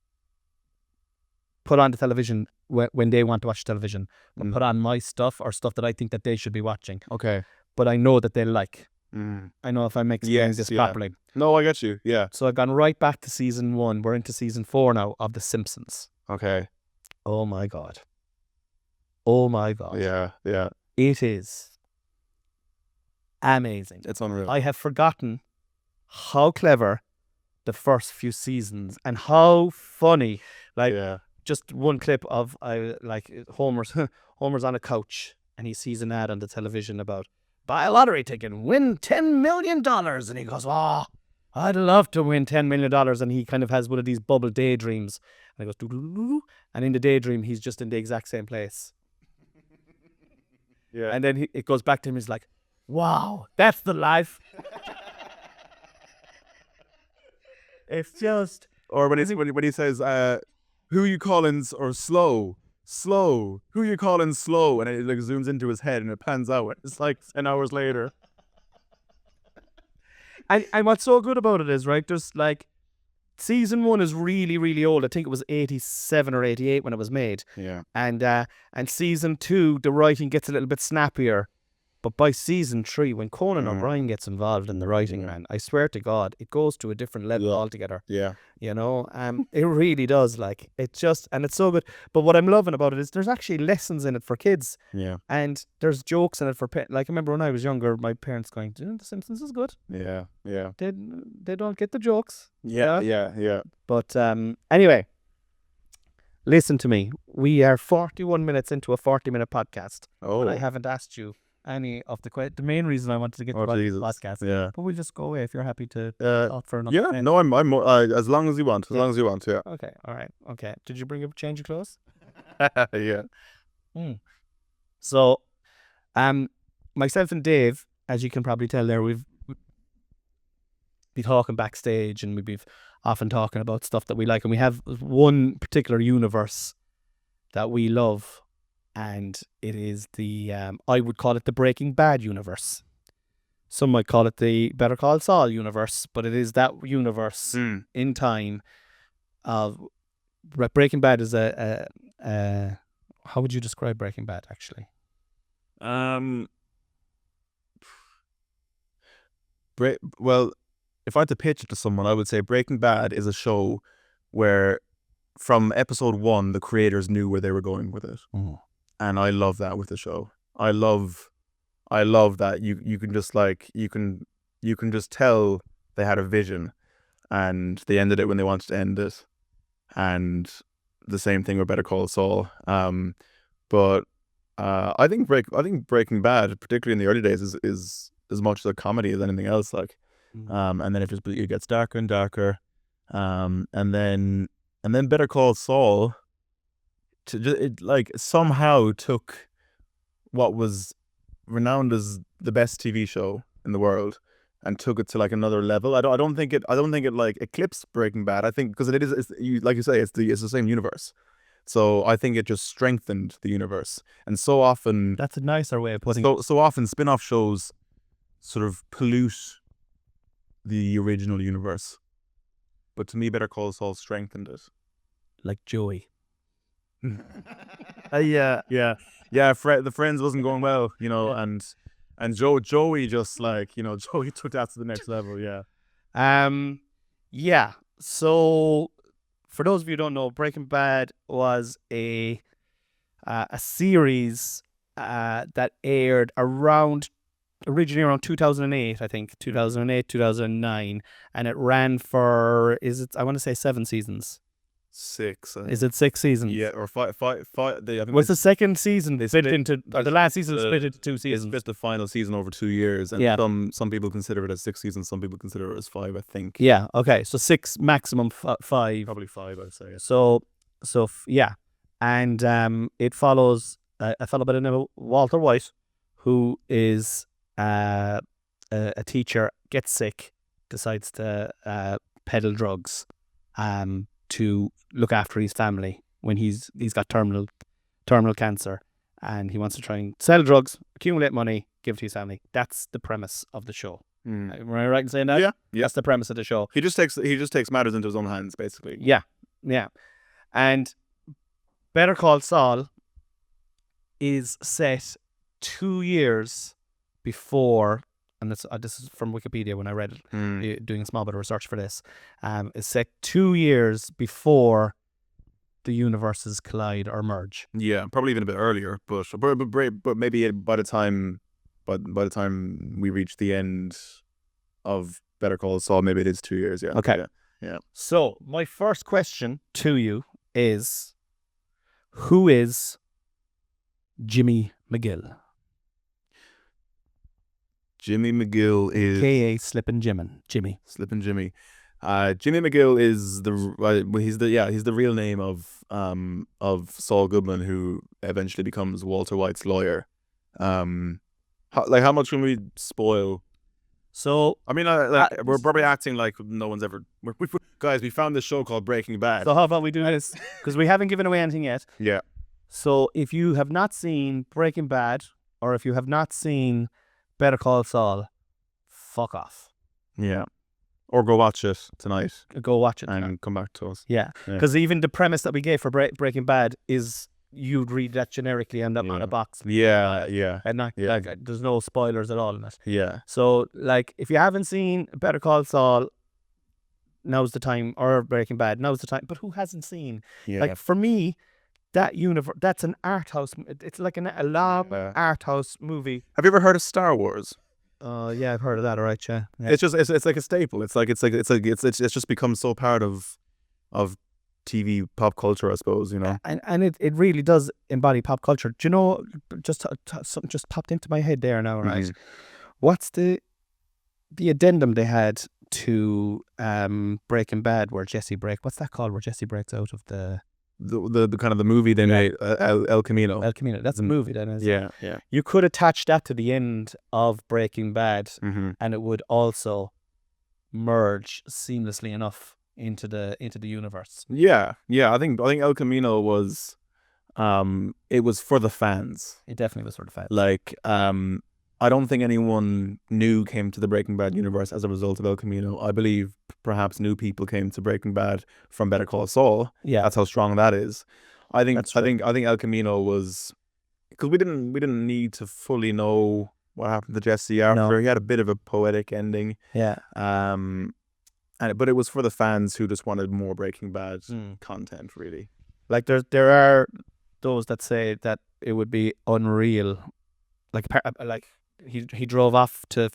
put on the television when they want to watch television, but put on my stuff or stuff that I think that they should be watching. Okay. But I know that they like. Mm. I know if I'm explaining Yes, this yeah. properly. No, I get you. Yeah. So I've gone right back to season 1. We're into season 4 now of The Simpsons. Okay. Oh my God. Oh my God. Yeah. Yeah. It is amazing. It's unreal. I have forgotten how clever the first few seasons and how funny. Like, yeah. just one clip of like Homer's on a couch and he sees an ad on the television about buy a lottery ticket, win $10 million, and he goes, "Oh, I'd love to win $10 million," and he kind of has one of these bubble daydreams, and he goes, doo-doo-doo-doo, and in the daydream he's just in the exact same place. Yeah. And then it goes back to him. He's like, "Wow, that's the life." It's just, Or when he says, "Who you calling or slow? Slow. Who you calling slow?" And it like zooms into his head and it pans out. It's like 10 hours later. and what's so good about it is, right, there's like, season 1 is really, really old. I think it was 87 or 88 when it was made. Yeah. And season 2, the writing gets a little bit snappier. But by season 3, when Conan O'Brien gets involved in the writing, man, I swear to God, it goes to a different level altogether. Yeah. You know, it really does. Like, it just, and it's so good. But what I'm loving about it is there's actually lessons in it for kids. Yeah. And there's jokes in it for like, I remember when I was younger, my parents going, "The Simpsons is good. Yeah. Yeah. They don't get the jokes." Yeah. Yeah. Yeah. But anyway, listen to me. We are 41 minutes into a 40-minute podcast. Oh. And I haven't asked you any of the main reason I wanted to get the podcast. Yeah. But we'll just go away if you're happy to talk for another Yeah. minute. No, I'm as long as you want. As long as you want. Yeah. Okay. All right. Okay. Did you bring a change of clothes? Yeah. So, myself and Dave, as you can probably tell there, we've been talking backstage and we've been often talking about stuff that we like, and we have one particular universe that we love, and it is the I would call it the Breaking Bad universe. Some might call it the Better Call Saul universe, but it is that universe in time of Breaking Bad is a how would you describe Breaking Bad actually? Well, if I had to pitch it to someone, I would say Breaking Bad is a show where from episode 1 the creators knew where they were going with it. And I love that with the show. I love that you can just like you can just tell they had a vision and they ended it when they wanted to end it. And the same thing with Better Call Saul. But I think Breaking Bad, particularly in the early days, is as much a comedy as anything else. Like, and then it gets darker and darker, and then Better Call Saul, it somehow took what was renowned as the best TV show in the world and took it to like another level. I don't think it like eclipsed Breaking Bad. I think because like you say, it's the same universe. So I think it just strengthened the universe. And so often that's a nicer way of putting it. So often spin-off shows sort of pollute the original universe. But to me, Better Call Saul strengthened it. Like Joey. Yeah. The Friends wasn't going well, you know, and Joey just like, you know, Joey took that to the next level. Yeah. Yeah. So for those of you who don't know, Breaking Bad was a series that aired originally around 2008, I think, 2008, 2009, and it ran for, I want to say 7 seasons. 6. Is it 6 seasons? Yeah, or five. I think Was the second season they split split- into, or the last season split into 2 they seasons? split the final season over 2 years, and Yeah. some people consider it as 6 seasons, some people consider it as 5. I think Yeah. Okay. So 6, maximum 5. probably 5. I'd say. So yeah, and it follows a fellow by the name of Walter White, who is a teacher, gets sick, decides to peddle drugs to look after his family when he's got terminal cancer, and he wants to try and sell drugs, accumulate money, give it to his family. That's the premise of the show. Am I right in saying that? Yeah. That's the premise of the show. He just takes matters into his own hands, basically. Yeah. And Better Call Saul is set 2 years before, and this is from Wikipedia when I read it, doing a small bit of research for this, is set 2 years before the universes collide or merge. Yeah, probably even a bit earlier, but maybe by the time we reach the end of Better Call Saul, maybe it is 2 years. Yeah. Okay. Yeah. So my first question to you is, who is Jimmy McGill? Jimmy McGill is K.A. Slippin' Jimmy. Slippin' Jimmy. Jimmy McGill is he's the real name of Saul Goodman, who eventually becomes Walter White's lawyer. How much can we spoil? So I mean, we're probably acting like no one's ever. Guys, we found this show called Breaking Bad. how about we do this? Because we haven't given away anything yet. Yeah. So if you have not seen Breaking Bad, or if you have not seen Better Call Saul, fuck off. Yeah. Or go watch it tonight Go watch it and come back to us. Yeah, because even the premise that we gave for Breaking Bad is you'd read that generically on a box. Yeah. And not like there's no spoilers at all in it. Yeah. So like if you haven't seen Better Call Saul, now's the time, or Breaking Bad, now's the time. But who hasn't seen? Yeah. Like for me, that universe, that's an art house. It's like a long art house movie. Have you ever heard of Star Wars? Yeah, I've heard of that. All right, yeah. It's just it's like a staple. It's just become so part of TV pop culture, I suppose. You know. And it really does embody pop culture. Do you know? Something just popped into my head there now. Right. What's the addendum they had to Breaking Bad where Jesse what's that called? Where Jesse breaks out of the kind of the movie they made, El Camino. El Camino. That's a movie, then. Yeah. You could attach that to the end of Breaking Bad, and it would also merge seamlessly enough into the universe. Yeah. I think El Camino was, it was for the fans. It definitely was for the fans. Like, I don't think anyone new came to the Breaking Bad universe as a result of El Camino. I believe perhaps new people came to Breaking Bad from Better Call Saul. Yeah, that's how strong that is. I think That's true. I think El Camino was, because we didn't need to fully know what happened to Jesse after. No. He had a bit of a poetic ending. Yeah. But it was for the fans who just wanted more Breaking Bad content, really. Like there are those that say that it would be unreal, like he drove off to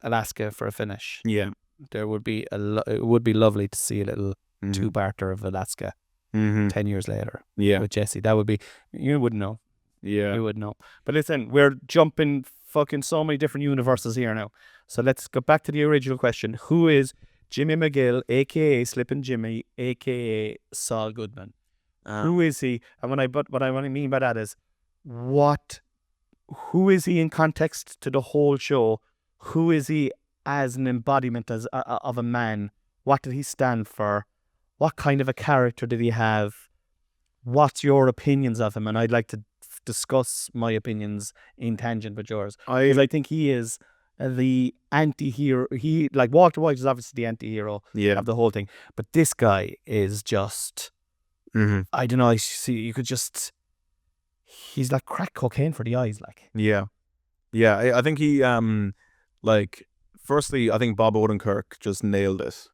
Alaska for a finish. Yeah. There would be it would be lovely to see a little two-parter of Alaska 10 years later. Yeah. With Jesse. That would be, you wouldn't know. Yeah. You would know. But listen, we're jumping fucking so many different universes here now. So let's go back to the original question. Who is Jimmy McGill, aka Slippin' Jimmy, aka Saul Goodman? Who is he? And what I mean by that is, who is he in context to the whole show? Who is he as an embodiment of a man? What did he stand for? What kind of a character did he have? What's your opinions of him? And I'd like to discuss my opinions in tangent with yours. Because I think he is the anti-hero. Like Walter White is obviously the anti-hero of the whole thing. But this guy is just, I don't know, he's like crack cocaine for the eyes, like. Yeah. I think he, firstly, I think Bob Odenkirk just nailed it.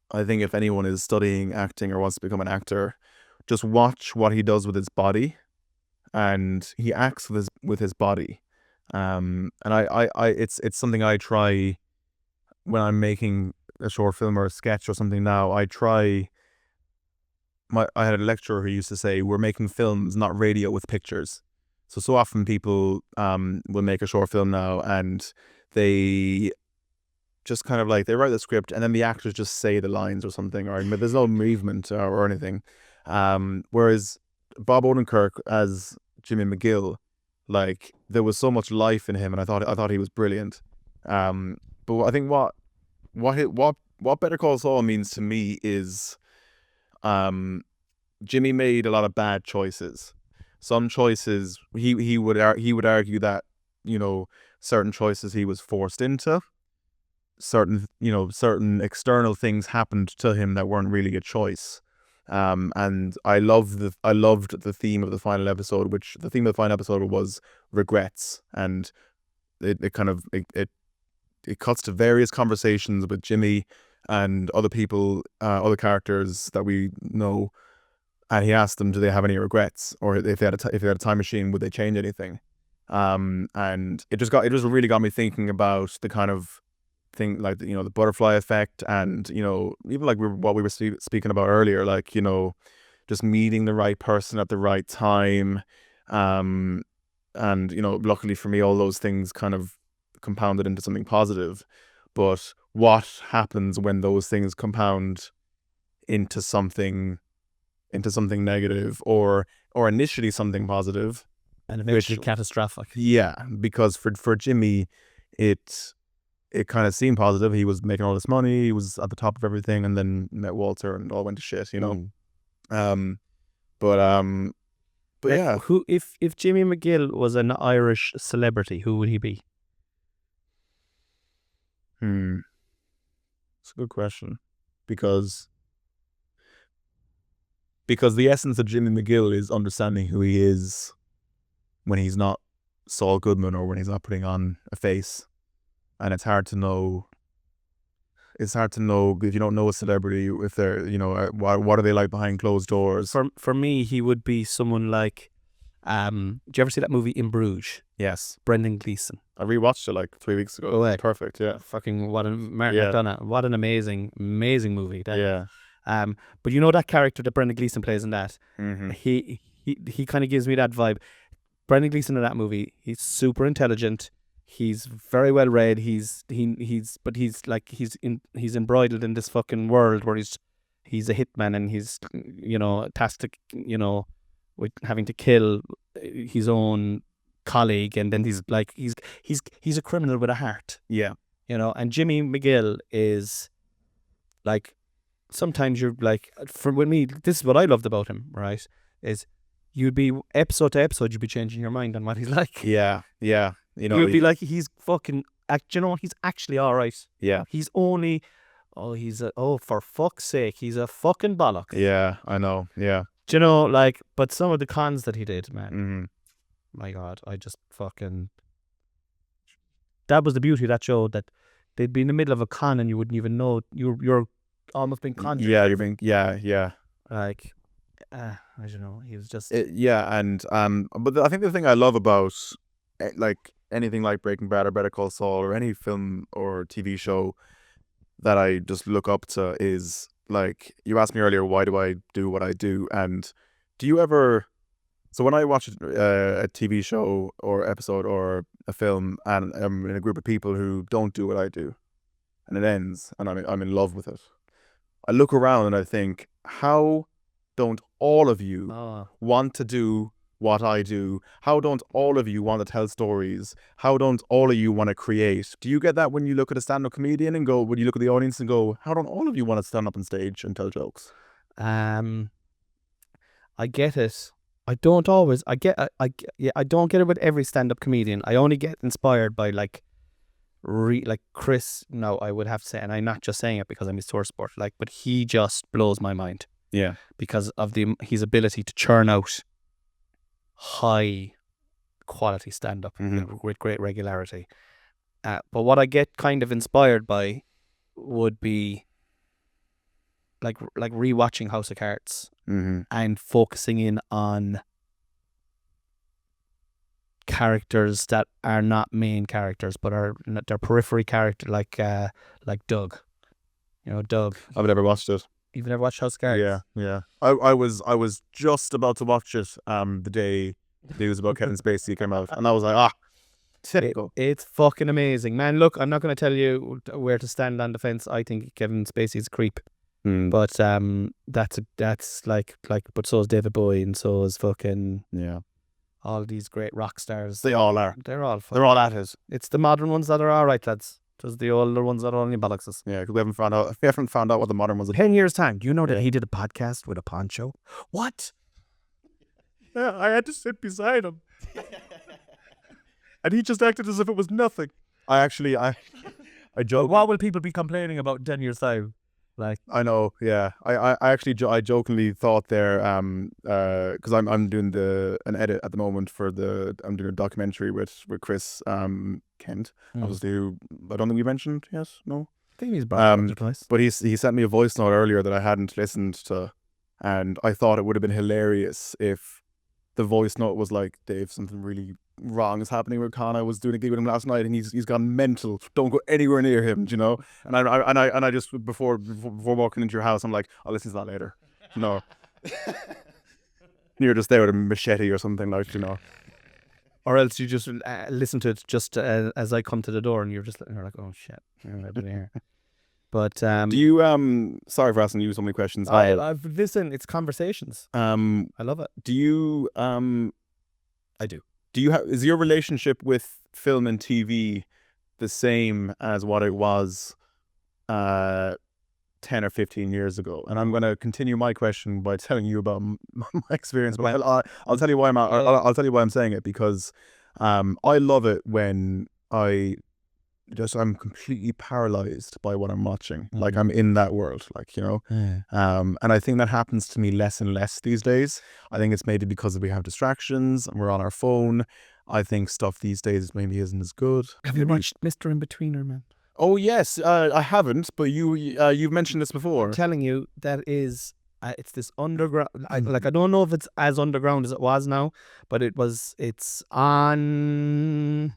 I think if anyone is studying acting or wants to become an actor, just watch what he does with his body, and he acts with his body. And it's something I try when I'm making a short film or a sketch or something now. I try I had a lecturer who used to say, we're making films, not radio with pictures. So often people will make a short film now and they just kind of like, they write the script and then the actors just say the lines or something, or there's no movement or anything. Whereas Bob Odenkirk as Jimmy McGill, like there was so much life in him, and I thought he was brilliant. But I think what Better Call Saul means to me is, Jimmy made a lot of bad choices. Some choices he would argue that, you know, certain choices he was forced into. Certain external things happened to him that weren't really a choice. And I loved the theme of the final episode, which the theme of the final episode was regrets, and it cuts to various conversations with Jimmy and other people, other characters that we know, and he asked them, do they have any regrets, or if they had a time machine, would they change anything? And it just really got me thinking about the kind of thing, like, you know, the butterfly effect, and, you know, even like what we were speaking about earlier, like, you know, just meeting the right person at the right time. And, you know, luckily for me, all those things kind of compounded into something positive. But what happens when those things compound into something negative, or initially something positive, And eventually catastrophic. Yeah, because for Jimmy, it kind of seemed positive. He was making all this money, he was at the top of everything, and then met Walter and all went to shit, you know. But yeah. Who, if Jimmy McGill was an Irish celebrity, who would he be? It's a good question, because the essence of Jimmy McGill is understanding who he is when he's not Saul Goodman, or when he's not putting on a face. And it's hard to know if you don't know a celebrity, if they're, you know, what are they like behind closed doors. For me, he would be someone like, do you ever see that movie In Bruges? Yes. Brendan Gleeson. I rewatched it like 3 weeks ago. Oh, yeah. Perfect, yeah. Fucking what an Martin Yeah. McDonagh. What an amazing movie. That. Yeah. But you know that character that Brendan Gleeson plays in that? Mm-hmm. He kind of gives me that vibe. Brendan Gleeson in that movie, he's super intelligent. He's very well read. He's embroidered in this fucking world where he's a hitman, and he's, you know, tasked to, you know, with having to kill his own colleague, and then he's a criminal with a heart. Yeah. You know, and Jimmy McGill is like, sometimes you're like, with me, this is what I loved about him, right? Is you'd be episode to episode, you'd be changing your mind on what he's like. Yeah. Yeah. You know, You'd be like, he's fucking, you know, he's actually all right. Yeah. He's only, for fuck's sake, he's a fucking bollock. Yeah, I know. Yeah. Do you know, like, but some of the cons that he did, man, Mm-hmm. my God, I just fucking, that was the beauty of that show, that they'd be in the middle of a con and you wouldn't even know you're almost being conjured. Yeah, you're being, yeah. Like, I don't know, he was just, And but I think the thing I love about like anything like Breaking Bad or Better Call Saul or any film or TV show that I just look up to is, like, you asked me earlier, why do I do what I do? And do you ever, so when I watch a TV show or episode or a film, and I'm in a group of people who don't do what I do, and it ends, and I'm in love with it, I look around and I think, how don't all of you want to do what I do? How don't all of you want to tell stories? How don't all of you want to create? Do you get that when you look at a stand-up comedian and go, when you look at the audience and go, how don't all of you want to stand up on stage and tell jokes? I get it. I don't always. I don't get it with every stand-up comedian. I only get inspired by like Chris. No, I would have to say, and I'm not just saying it because I'm his tour sport. Like, but he just blows my mind. Yeah. Because of his ability to churn out high quality stand-up with great regularity. But what I get kind of inspired by would be like rewatching House of Cards and focusing in on characters that are not main characters but are they're periphery character, like Doug. You know, Doug. I've never watched it. You've never watched House of Cards? Yeah. I was just about to watch it the day the news about Kevin Spacey came out, and I was like, It's fucking amazing, man. Look, I'm not going to tell you where to stand on the fence. I think Kevin Spacey's a creep, but that's like, but so is David Bowie, and so is fucking all these great rock stars. They all are. They're all at it. It's the modern ones that are all right, lads. Just the older ones that are only bollockses. Yeah, because we haven't found out what the modern ones are. 10 years time. Do you know that he did a podcast with a poncho? What? Yeah, I had to sit beside him. And he just acted as if it was nothing. I joke. What will people be complaining about in 10 years time? Like, I know, yeah. I jokingly thought there, because I'm doing an edit at the moment I'm doing a documentary with Chris Kent, obviously, who I don't think we mentioned. Yes, no. I think he's brought twice. But he sent me a voice note earlier that I hadn't listened to, and I thought it would have been hilarious if the voice note was like, Dave, something really wrong is happening with Con. I was doing a gig with him last night, and he's gone mental. Don't go anywhere near him, do you know. And I just before walking into your house, I'm like, I'll listen to that later. No, you're just there with a machete or something, like, you know. Or else you just listen to it just as I come to the door, and you're like, oh shit, I didn't hear. But do you sorry for asking you so many questions. Listen, it's conversations. I love it. Do you I do. Do you is your relationship with film and TV the same as what it was 10 or 15 years ago? And I'm going to continue my question by telling you about my experience. But I'll tell you why I'll tell you why I'm saying it, because I love it when I'm completely paralyzed by what I'm watching. Like, I'm in that world, like, you know. And I think that happens to me less and less these days. I think it's maybe because we have distractions and we're on our phone. I think stuff these days maybe isn't as good. Have you watched Mr. In-Betweener, man? Oh yes, I haven't, but you've mentioned this before. I'm telling you, that is it's this underground. I don't know if it's as underground as it was now, but it's on.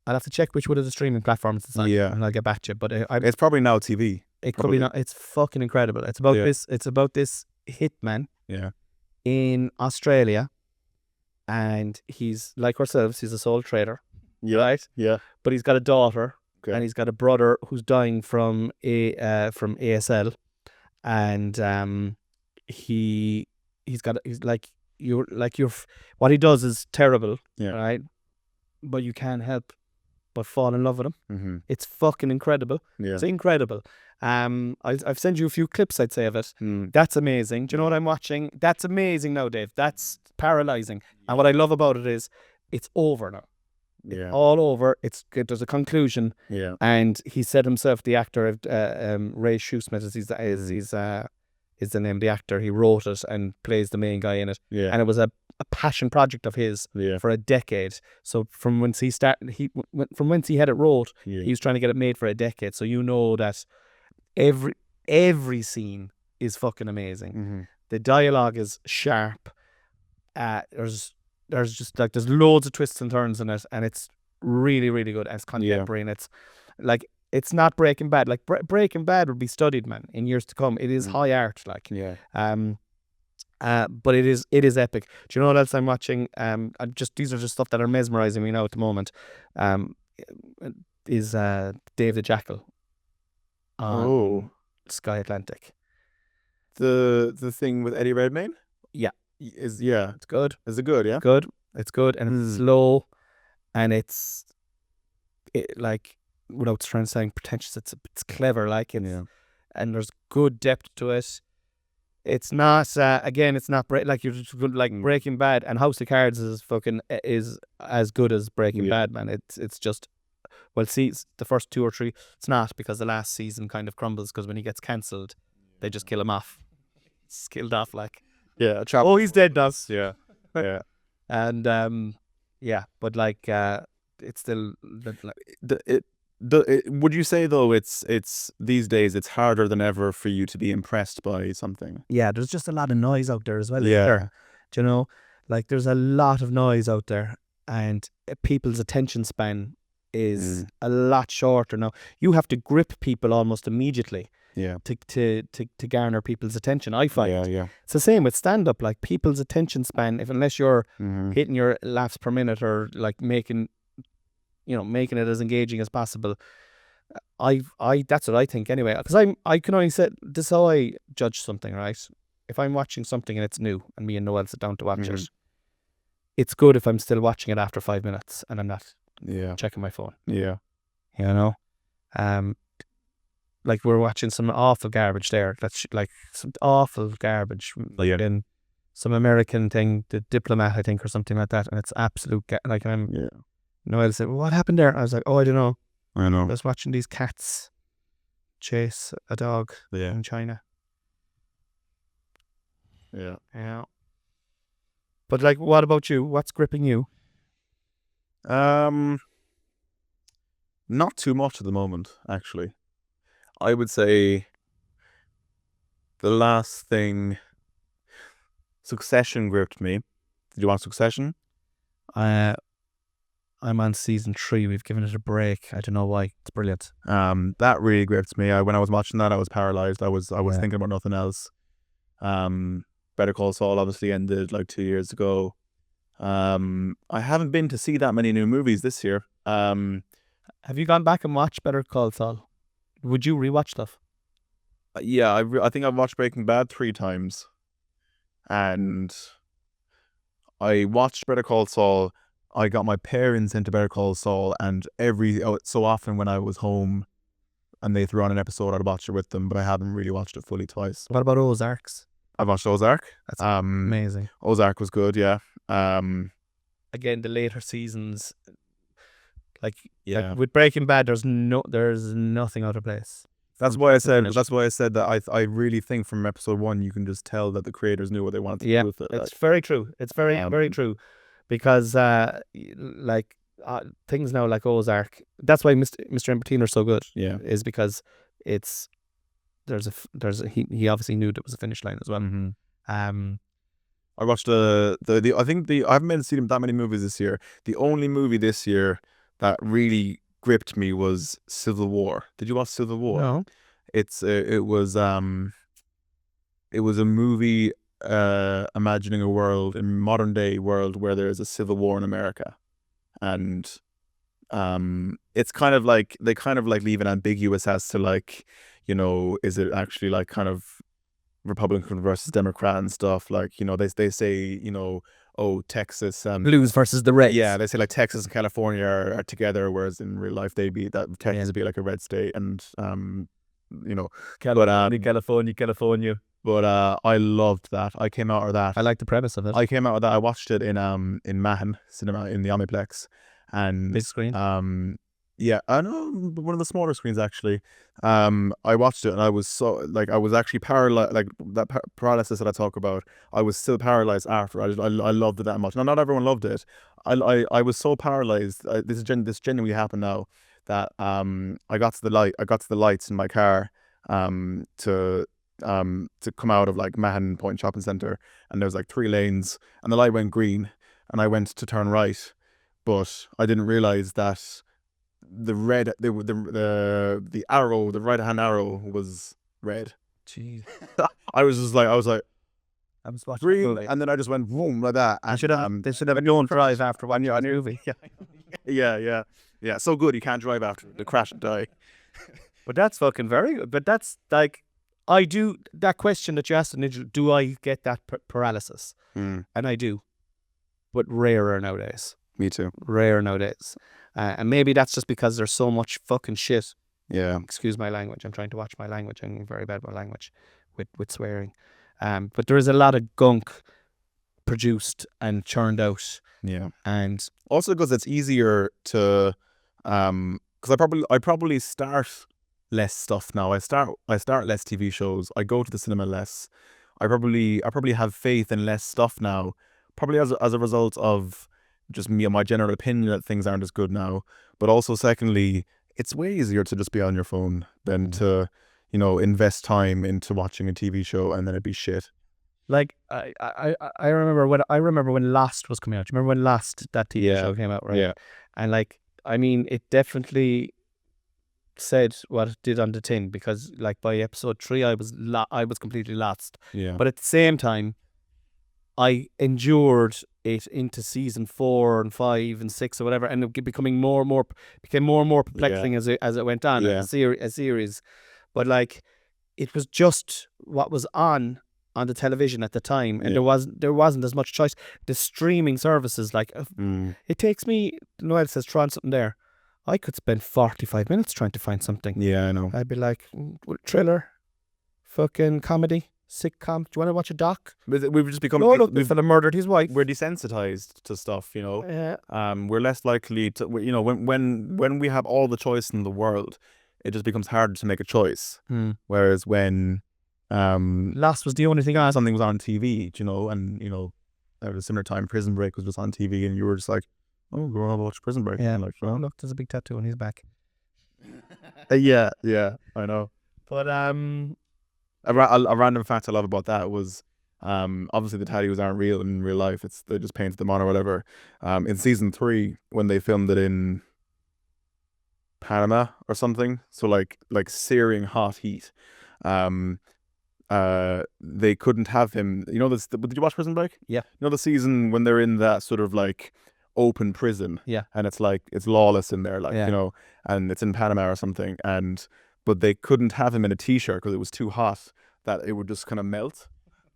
I'll have to check which one of the streaming platforms it's on. Yeah, and I'll get back to you. But it's probably Now TV. It could be not. It's fucking incredible. It's about this. It's about this hitman. Yeah. In Australia, and he's like ourselves. He's a sole trader. Yeah. Right. Yeah. But he's got a daughter, and he's got a brother who's dying from ASL, and he's what he does is terrible. Yeah. Right. But you can't help but fall in love with him. Mm-hmm. It's fucking incredible. Yeah. It's incredible. I've sent you a few clips, I'd say, of it. That's amazing. Do you know what I'm watching? That's amazing now, Dave. That's paralyzing. And what I love about it is it's over now. Yeah. It's all over. There's a conclusion. Yeah. And he said himself, the actor, Ray Shoesmith is the name of the actor. He wrote it and plays the main guy in it. Yeah. And it was a passion project of his for a decade. So from whence he started, from whence he had it wrote, he was trying to get it made for a decade. So you know that every scene is fucking amazing. Mm-hmm. The dialogue is sharp. There's loads of twists and turns in it, and it's really, really good. And it's contemporary, and it's like, it's not Breaking Bad. Like Breaking Bad would be studied, man, in years to come. It is high art, like. Yeah. But it is epic. Do you know what else I'm watching? These are just stuff that are mesmerizing me now at the moment. Is Dave the Jackal on Sky Atlantic. The thing with Eddie Redmayne? Yeah. It's good. Is it good? Yeah. Good. It's good, and it's slow, and it's like, without trying to sound pretentious, it's clever, like, and there's good depth to it. It's not it's not like you're just good, like Breaking Bad, and House of Cards is as good as Breaking Bad, man. It's just, well, see, the first 2 or 3, it's not, because the last season kind of crumbles, because when he gets cancelled, they just kill him off. It's killed off, like, he's dead now. Yeah. Yeah. And but like it's still would you say though it's these days it's harder than ever for you to be impressed by something? Yeah, there's just a lot of noise out there as well. Yeah. Do you know, like, there's a lot of noise out there, and people's attention span is a lot shorter now. You have to grip people almost immediately. Yeah. to garner people's attention. I find Yeah. it's the same with stand up. Like people's attention span, if unless you're Mm-hmm. hitting your laughs per minute or like making it as engaging as possible. I that's what I think anyway. Because I can only say this is how I judge something, right? If I'm watching something and it's new and me and Noel sit down to watch Mhm. it, it's good if I'm still watching it after 5 minutes and I'm not Yeah. checking my phone. Yeah. You know, like we're watching some awful garbage there. That's like some awful garbage. Yeah. In some American thing, The Diplomat, I think, or something like that, and it's absolute like I'm. Yeah. Noel said, well, "What happened there?" I was like, "Oh, I don't know. I I know. was watching these cats chase a dog Yeah. in China." Yeah. Yeah. But like, what about you? What's gripping you? Not too much at the moment, actually. I would say the last thing, Succession gripped me. Did you watch Succession? I'm on season 3. We've given it a break. I don't know why. It's brilliant. That really gripped me. When I was watching that, I was paralyzed. I was Yeah. thinking about nothing else. Better Call Saul obviously ended like 2 years ago. I haven't been to see that many new movies this year. Have you gone back and watched Better Call Saul? Would you rewatch stuff? Yeah, I think I've watched Breaking Bad 3 times, and I watched Better Call Saul. I got my parents into Better Call Saul, and so often when I was home and they threw on an episode, I'd watch it with them, but I haven't really watched it fully twice. What about Ozarks? I watched Ozark. That's amazing. Ozark was good, yeah. Again, the later seasons, like Yeah. with Breaking Bad, there's nothing out of place. That's why I said. finish. That's why I said that. I really think from episode 1 you can just tell that the creators knew what they wanted to Yeah, do with it. It's very true. It's very true, because things now like Ozark. That's why Mr. and Bettina are so good. Yeah. Is because it's he obviously knew there was a finish line as well. Mm-hmm. I watched I haven't been to see that many movies this year. The only movie this year that really gripped me was Civil War. Did you watch Civil War? No. It was a movie imagining a world, in modern day world, where there's a civil war in America, and it's kind of like they leave it ambiguous as to like, is it actually like kind of Republican versus Democrat and stuff, like, they say, oh, Texas and Blues versus the Reds. yeah, they say like Texas and California are together, whereas in real life Texas would be like a red state, and California. But I loved that. I came out of that. I like the premise of it. I came out of that. I watched it in Mahon Cinema in the Omniplex, and Big screen. Yeah, I know, one of the smaller screens actually. I watched it and I was so I was actually paralyzed, like that paralysis that I talk about. I was still paralyzed after. I loved it that much. Now, not everyone loved it. I was so paralyzed. This genuinely happened now, that I got to the lights in my car to come out of like Mahon Point Shopping Centre, and there was like 3 lanes, and the light went green, and I went to turn right, but I didn't realize that the arrow, the right hand arrow, was red. Jeez. I was like I was watching green, and then I just went boom like that. And they should have known drive after watching the movie. yeah. So good you can't drive after the crash and die. But that's fucking very good. But that's like, I do that question that you asked, Nigel, do I get that paralysis? And I do, but rarer nowadays. Me too. Rare nowadays. And maybe that's just because there's so much fucking shit. Yeah. Excuse my language. I'm trying to watch my language. I'm very bad with language, with swearing. But there is a lot of gunk produced and churned out. Yeah. And also because it's easier to, because I probably start less stuff now. I start less TV shows. I go to the cinema less. I probably have faith in less stuff now. Probably as a result of just my general opinion that things aren't as good now. But also, secondly, it's way easier to just be on your phone than to, invest time into watching a TV show and then it'd be shit. Like I remember when Lost was coming out. Do you remember when Lost, that TV show, came out, right? Yeah. And like, I mean, it definitely said what it did on the tin, because like by episode 3 I was completely lost. Yeah. But at the same time, I endured it into season 4 and 5 and 6 or whatever, and it became more and more perplexing as it went on. Yeah. A series, but like it was just what was on the television at the time, and there wasn't as much choice. The streaming services, like it takes me. Noel says try on something there. I could spend 45 minutes trying to find something. Yeah, I know. I'd be like, thriller, fucking comedy, sitcom. Do you want to watch a doc? We've just become. No, look, this fella murdered his wife. We're desensitized to stuff, you know. Yeah. We're less likely to, you know, when we have all the choice in the world, it just becomes harder to make a choice. Whereas when Lost was the only thing on. something was on TV, you know, and you know, at a similar time, Prison Break was just on TV, and you were just like, oh, go on, watch Prison Break. Yeah. And like, Oh, look, there's a big tattoo on his back. yeah, I know. But A random fact I love about that was, obviously the tattoos aren't real in real life. They just painted them on or whatever. In season 3, when they filmed it in Panama or something, so like searing hot heat, they couldn't have him. You know this? Did you watch Prison Break? Yeah. You know the season when they're in that sort of like open prison. Yeah. And it's like it's lawless in there, like Yeah. you know, and it's in Panama or something, but they couldn't have him in a t-shirt because it was too hot that it would just kind of melt.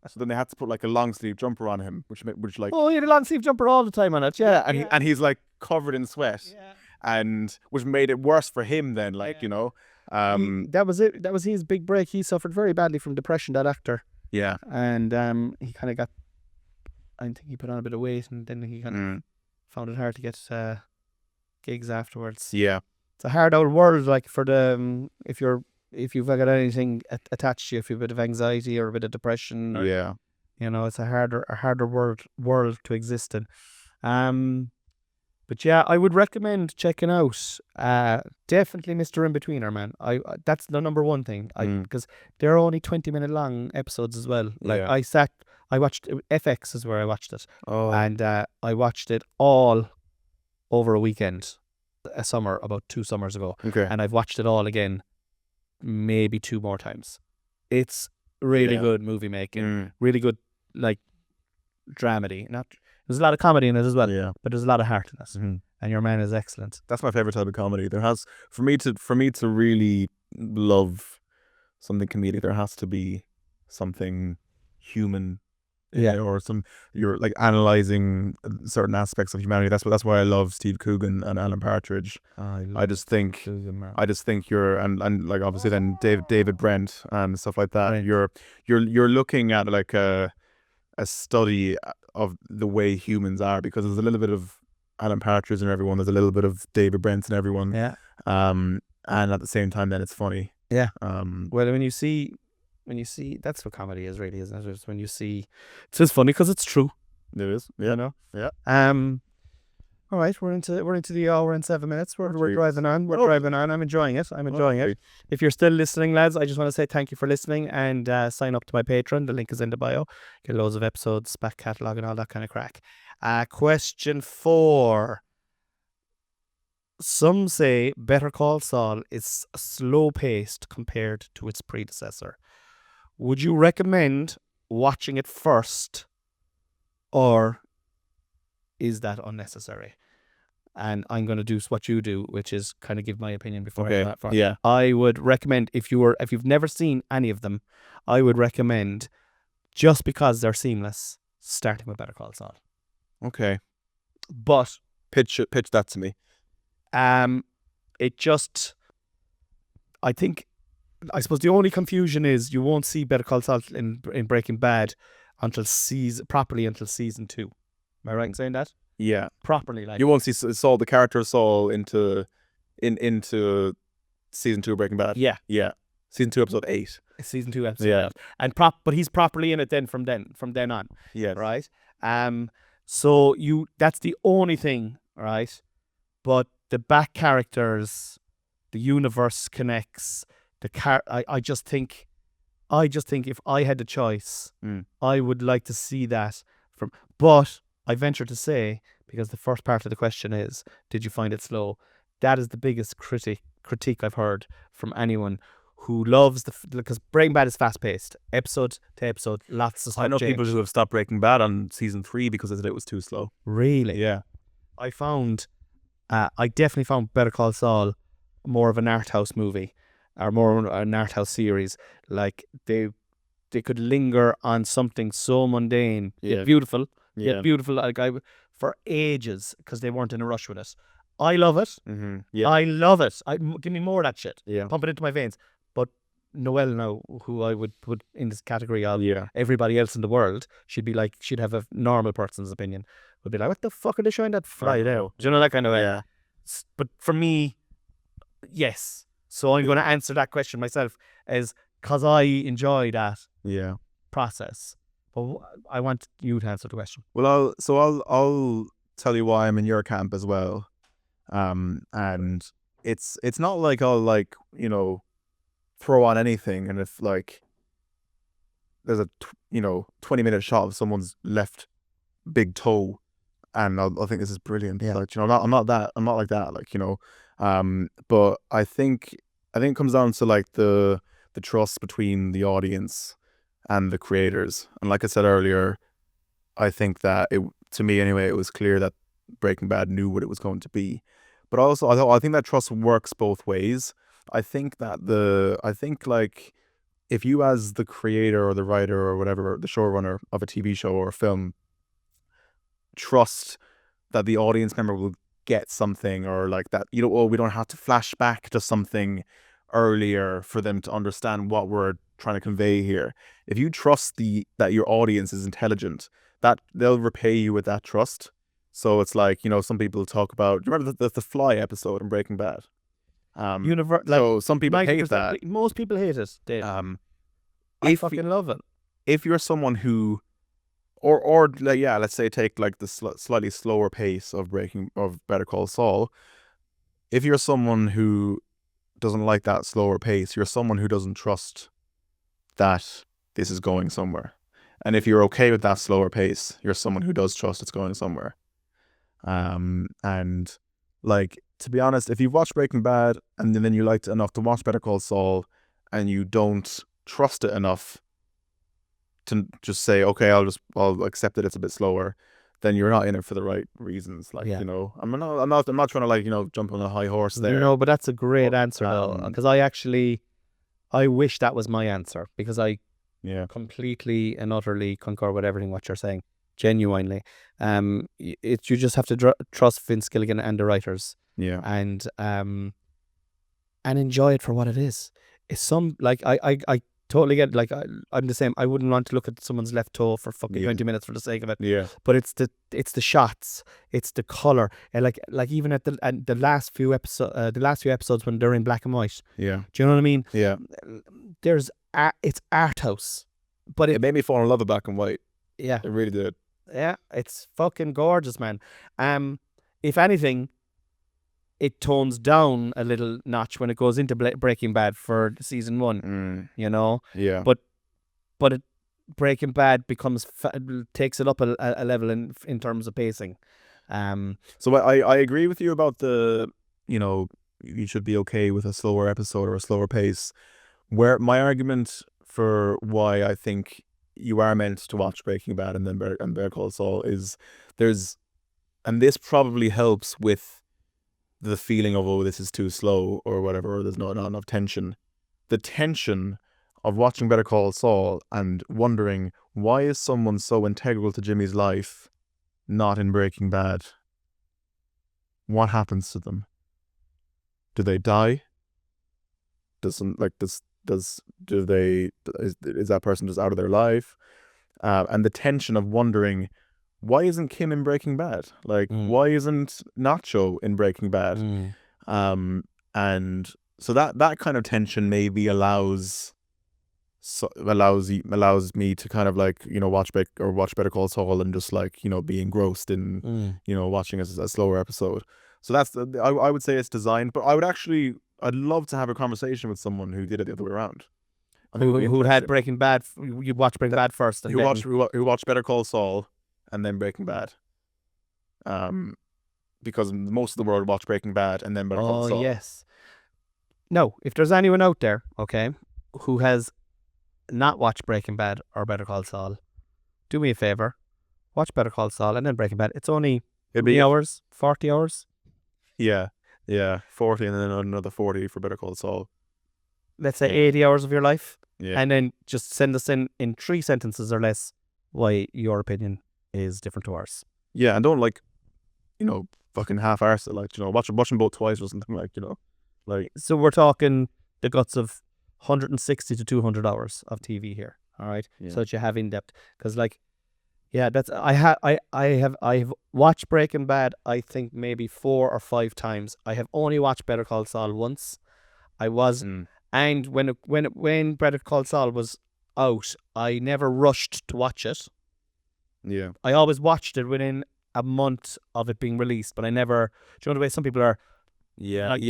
So then they had to put like a long sleeve jumper on him, which like oh, he had a long sleeve jumper all the time on it. Yeah. and he's like covered in sweat, and which made it worse for him then, like you know. That was it. That was his big break. He suffered very badly from depression, that actor. Yeah. And he kind of got, I think he put on a bit of weight, and then he kind of found it hard to get gigs afterwards. Yeah. It's a hard old world, like for the if you've got anything attached to you, if you've a bit of anxiety or a bit of depression, or, Yeah. you know, it's a harder world to exist in. But yeah, I would recommend checking out definitely Mr. In-Betweener, man. That's the number one thing. Because they're only 20-minute long episodes as well. Like I watched FX is where I watched it. Oh. And I watched it all over a weekend, a summer, about 2 summers ago. Okay. And I've watched it all again maybe 2 more times. It's really good movie making, really good like dramedy. There's a lot of comedy in it as well, but there's a lot of heart in it. And your man is excellent. That's my favorite type of comedy. There has for me to really love something comedic, there has to be something human. Or you're like analyzing certain aspects of humanity. That's why I love Steve Coogan and Alan Partridge. I just think you're and like obviously then David Brent and stuff like that. Right. You're looking at like a study of the way humans are, because there's a little bit of Alan Partridge in everyone. There's a little bit of David Brent in everyone. Yeah. And at the same time, then it's funny. Yeah. Well, when you see, that's what comedy is, really, isn't it? It's when you see, it's just funny because it's true. It is. Yeah. You know. Yeah. All right, we're into the hour and 7 minutes. We're driving on. Driving on. I'm enjoying it. It. If you're still listening, lads, I just want to say thank you for listening, and sign up to my Patreon. The link is in the bio. Get loads of episodes, back catalogue, and all that kind of crack. Question 4. Some say Better Call Saul is slow-paced compared to its predecessor. Would you recommend watching it first, or is that unnecessary? And I'm going to do what you do, which is kind of give my opinion before I go that far. Yeah. I would recommend, if you've never seen any of them, I would recommend, just because they're seamless, starting with Better Call Saul. Okay. But pitch that to me. I suppose the only confusion is you won't see Better Call Saul in Breaking Bad properly until season 2. Am I right in saying that? Yeah. Properly, like, you won't see Saul, the character of Saul, into season 2 of Breaking Bad. Yeah. Yeah. Season 2, episode 8. Season 2, episode 8. And but he's properly in it then from then on. Yeah. Right? So that's the only thing, right? But the back characters, the universe connects. I just think if I had the choice, I would like to see that but I venture to say, because the first part of the question is, did you find it slow? that is the biggest critique I've heard from anyone who loves because Breaking Bad is fast paced, episode to episode, lots of stuff. I know change. people who have stopped Breaking Bad on season 3 because they said it was too slow. Really? Yeah. I definitely found Better Call Saul more of an art house movie, or more an art house series. Like they could linger on something so mundane, yet beautiful, like for ages, because they weren't in a rush with it. I love it. Mm-hmm. Yeah. I love it. Give me more of that shit. Yeah. Pump it into my veins. But Noelle now, who I would put in this category of everybody else in the world, she'd have a normal person's opinion. Would be like, what the fuck are they showing that fly now? Do you know, that kind of way? Yeah. But for me, yes. So I'm going to answer that question myself, as because I enjoy that process. But I want you to answer the question. Well, I'll tell you why I'm in your camp as well. And it's not like I'll throw on anything, and if there's a 20-minute shot of someone's left big toe, and I'll think this is brilliant. Yeah. I'm not like that. But I think it comes down to the trust between the audience and the creators. And like I said earlier, I think that to me anyway, it was clear that Breaking Bad knew what it was going to be. But also, I think that trust works both ways. I think if you, as the creator or the writer or whatever, the showrunner of a TV show or a film, trust that the audience member will get something, or that, we don't have to flash back to something earlier for them to understand what we're trying to convey here. If you trust that your audience is intelligent, that they'll repay you with that trust. So it's some people talk about, do you remember the Fly episode in Breaking Bad? So some people hate that. Most people hate it, Dave. I fucking love it. If you're someone who, or let's say take the slightly slower pace of Better Call Saul. If you're someone who doesn't like that slower pace, you're someone who doesn't trust that this is going somewhere. And if you're okay with that slower pace, you're someone who does trust it's going somewhere. And to be honest, if you've watched Breaking Bad and then you liked it enough to watch Better Call Saul, and you don't trust it enough to just say, okay, I'll accept that it's a bit slower, then you're not in it for the right reasons. I'm not trying to jump on a high horse there. No, but that's a great answer though, because I wish that was my answer, because I completely and utterly concur with everything what you're saying. Genuinely, you just have to trust Vince Gilligan and the writers, and enjoy it for what it is. It's I totally get it. I'm the same. I wouldn't want to look at someone's left toe for fucking 20 minutes for the sake of it. Yeah. But it's the shots, it's the color, and even at the last few episodes when they're in black and white. Yeah. Do you know what I mean? Yeah. It's art house, but it made me fall in love with black and white. Yeah. It really did. Yeah, it's fucking gorgeous, man. If anything, it tones down a little notch when it goes into Breaking Bad for season 1. Yeah. But Breaking Bad takes it up a level in terms of pacing. So I agree with you about you should be okay with a slower episode or a slower pace. Where my argument for why I think you are meant to watch Breaking Bad and then Better Call Saul is and this probably helps with the feeling of, this is too slow or whatever, or there's not enough tension. The tension of watching Better Call Saul and wondering, why is someone so integral to Jimmy's life not in Breaking Bad? What happens to them? Do they die? Is that person just out of their life? And the tension of wondering, why isn't Kim in Breaking Bad? Why isn't Nacho in Breaking Bad? And so that kind of tension maybe allows me to kind of watch Better Call Saul and just be engrossed in watching a slower episode. So that's I would say it's designed, but I'd love to have a conversation with someone who did it the other way around. Who had Breaking Bad? You'd watch Breaking Bad first, and who watched Better Call Saul and then Breaking Bad. because most of the world watch Breaking Bad and then Better Call Oh, Saul. yes. No, if there's anyone out there, okay, who has not watched Breaking Bad or Better Call Saul, do me a favor, watch Better Call Saul and then Breaking Bad. It's only It'd 20 hours, 40 hours. Yeah, 40 and then another 40 for Better Call Saul. Let's say Yeah. 80 hours of your life. Yeah. And then just send us in 3 sentences or less why your opinion is different to ours. Yeah, and don't like, fucking half-arse it, like, watch them both twice or something, like, like. So we're talking the guts of 160 to 200 hours of TV here. All right. Yeah. So that you have in depth. Because that's I have watched Breaking Bad, I think maybe 4 or 5 times. I have only watched Better Call Saul once. I was and when Better Call Saul was out, I never rushed to watch it. Yeah. I always watched it within a month of it being released, but I never. Do you know the way some people are? Yeah. Like,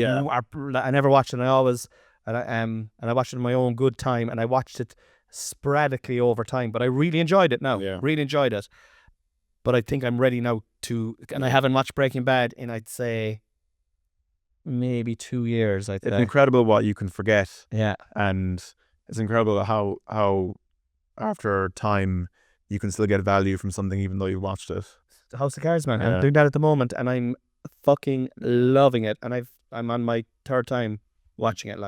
I never watched it. And I watched it in my own good time, and I watched it sporadically over time. But I really enjoyed it now. Yeah. Really enjoyed it. But I think I'm ready now to. And I haven't watched Breaking Bad in, I'd say, maybe 2 years. It's incredible what you can forget. Yeah. And it's incredible how after time you can still get value from something even though you watched it. House of Cards, man. Yeah. I'm doing that at the moment, and I'm fucking loving it. And I'm on my 3rd time watching it.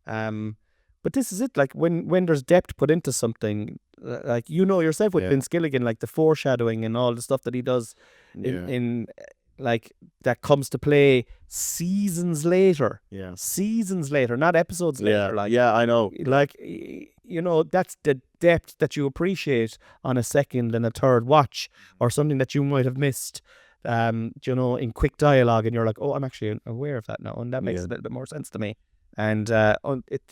But this is it. Like when there's depth put into something, like yourself with Vince Gilligan, like the foreshadowing and all the stuff that he does in like that comes to play seasons later. Yeah. Seasons later, not episodes later. I know. Like, that's the depth that you appreciate on a second and a third watch, or something that you might have missed, in quick dialogue, and you're like, oh, I'm actually aware of that now, and that makes a little bit more sense to me. And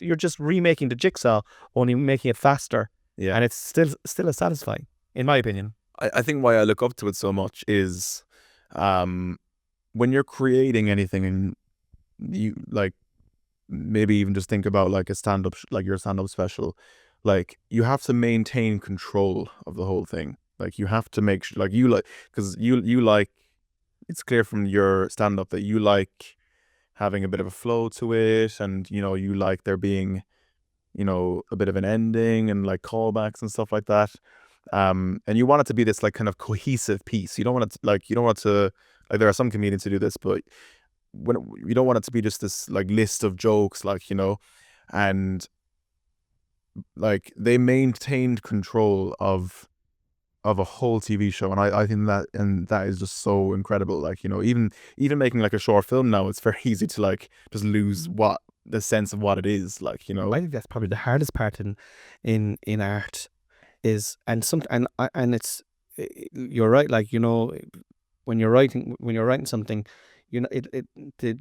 you're just remaking the jigsaw, only making it faster. Yeah. And it's still as satisfying, in my opinion. I think why I look up to it so much is when you're creating anything, and you like maybe even just think about like a stand-up like your stand-up special, like you have to maintain control of the whole thing. Like you have to make sure, like because you like, it's clear from your stand-up that you like having a bit of a flow to it, and you like there being a bit of an ending and like callbacks and stuff like that. And you want it to be this like kind of cohesive piece. You don't want it to like there are some comedians who do this, but when you don't want it to be just this like list of jokes, and like they maintained control of a whole TV show, and I think that is just so incredible. Like even making like a short film now, it's very easy to like just lose what the sense of what it is. Like I think that's probably the hardest part in art is, and it's, you're right, like when you're writing something, the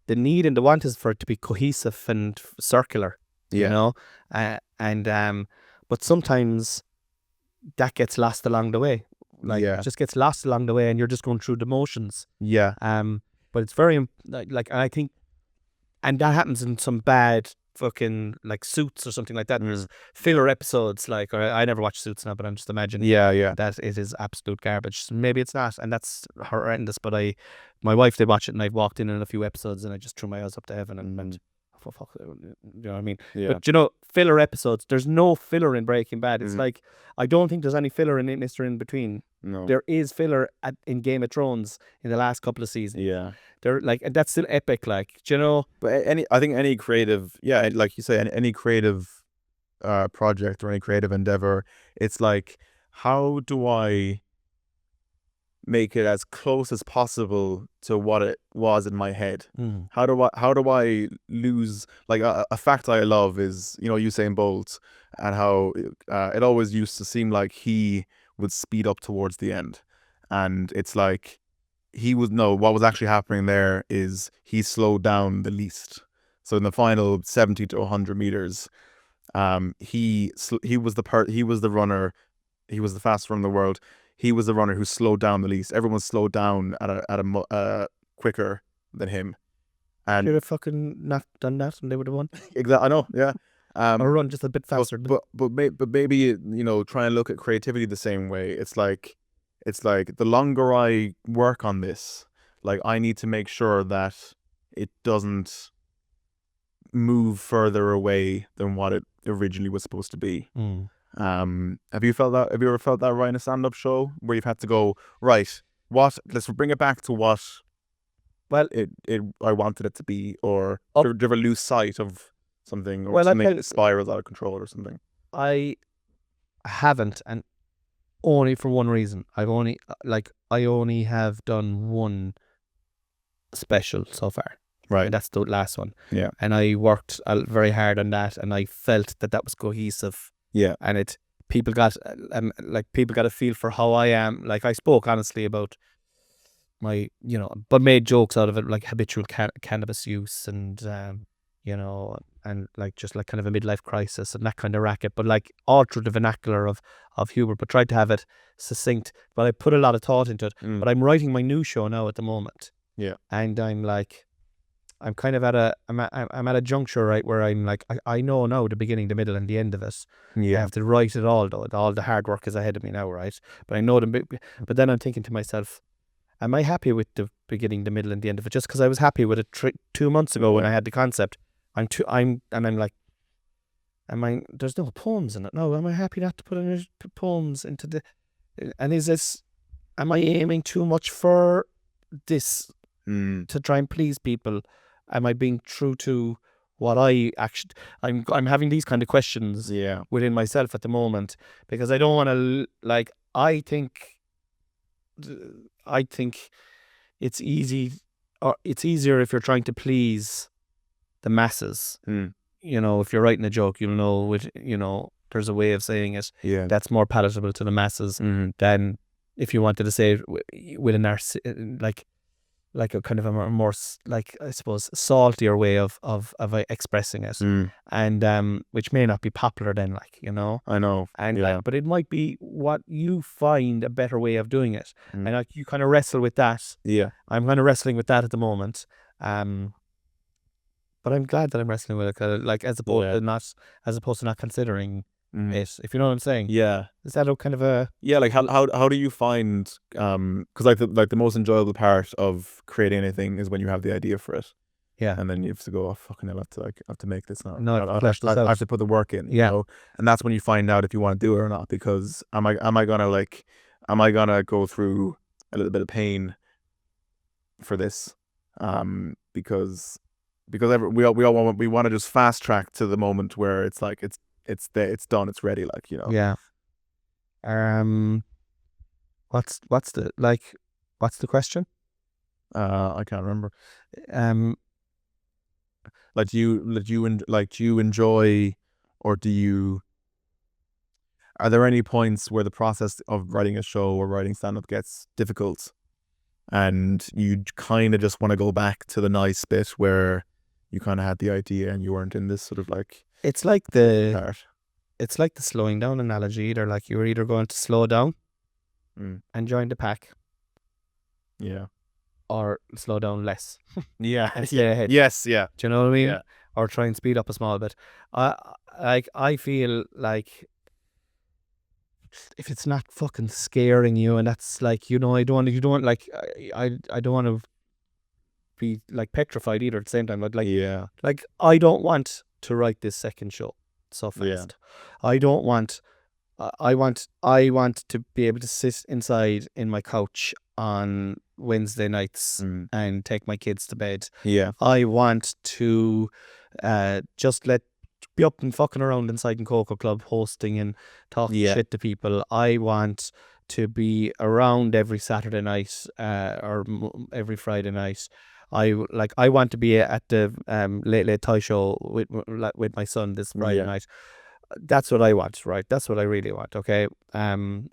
need and the want is for it to be cohesive and circular, but sometimes that gets lost along the way. It just gets lost along the way, and you're just going through the motions. But it's very like, and I think, and that happens in some bad fucking like Suits or something like that. There's filler episodes, or I never watched Suits now, but I'm just imagining that it is absolute garbage. Maybe it's not, and that's horrendous, but my wife did watch it, and I walked in a few episodes, and I just threw my eyes up to heaven and went, oh, fuck, you know what I mean? But filler episodes, there's no filler in Breaking Bad. It's like, I don't think there's any filler in Mr. In Between. No. There is filler in Game of Thrones in the last couple of seasons. They're like, and that's still epic, like, But I think any creative, like you say, any creative project or any creative endeavor, it's like, how do I make it as close as possible to what it was in my head? How do I lose, like a fact I love is Usain Bolt, and how it always used to seem like he would speed up towards the end, and it's like what was actually happening there is he slowed down the least. So in the final 70 to 100 meters, he was the runner, he was the fastest runner in the world. He was the runner who slowed down the least. Everyone slowed down at a quicker than him. And you'd have fucking not done that, and they would have won. Exactly, I know, yeah. Or run just a bit faster. But maybe try and look at creativity the same way. It's like the longer I work on this, Like, I need to make sure that it doesn't move further away than what it originally was supposed to be. Have you ever felt that writing a stand-up show where you've had to go, right, let's bring it back to what Well, I wanted it to be, or Up- do you ever lose sight of something, or Well, something spirals out of control or something? I haven't, and only for one reason. I only have done one special so far, Right. and that's the last one. Yeah. And I worked very hard on that, and I felt that was cohesive. Yeah. And people got a feel for how I am. Like, I spoke honestly about my, but made jokes out of it, like habitual cannabis use, and and like just like kind of a midlife crisis and that kind of racket, but like all through the vernacular of humor, but tried to have it succinct. But I put a lot of thought into it. But I'm writing my new show now at the moment. Yeah. And I'm kind of I'm at a juncture, right, where I'm like, I know now the beginning, the middle, and the end of it. I have to write it all, though. All the hard work is ahead of me now, right? But I know but then I'm thinking to myself, am I happy with the beginning, the middle, and the end of it? Just because I was happy with it 2 months ago when I had the concept, I'm like, there's no poems in it. No, am I happy not to put any poems into the? And am I aiming too much for this to try and please people? Am I being true to what I actually? I'm having these kind of questions within myself at the moment, because I don't want to, like, I think it's it's easier if you're trying to please the masses. If you're writing a joke, there's a way of saying it that's more palatable to the masses than if you wanted to say it with a like a kind of a more, like, I suppose, saltier way of expressing it, and which may not be popular then, like, I know. and but it might be what you find a better way of doing it, and like you kind of wrestle with that. I'm kind of wrestling with that at the moment, but I'm glad that I'm wrestling with it, like, as opposed to not considering it, if you know what I'm saying. Is that a kind of a like how do you find, because like the most enjoyable part of creating anything is when you have the idea for it, and then you have to go, oh fucking hell, I have to make this now. I have to put the work in, and that's when you find out if you want to do it or not, because am I gonna go through a little bit of pain for this, because we want to just fast track to the moment where it's like it's there, it's done, it's ready, like, what's the question? I can't remember. Like, do you enjoy, or are there any points where the process of writing a show or writing stand-up gets difficult, and you kind of just want to go back to the nice bit where you kind of had the idea and you weren't in this sort of like It's like the part? it's like the slowing down analogy. Like, you're either going to slow down and join the pack, or slow down less and stay ahead. Yes, yeah. Do you know what I mean? Yeah. Or try and speed up a small bit. I feel like if it's not fucking scaring you, and that's like, I don't want to be like petrified either at the same time. Like, I don't want to write this second show so fast. I don't want. I want to be able to sit inside in my couch on Wednesday nights and take my kids to bed. I want to just be up and fucking around inside in Cocoa Club, hosting and talking shit to people. I want to be around every Saturday night or every Friday night. I want to be at the late Toy Show with my son this Friday night. That's what I want, right? That's what I really want, okay? But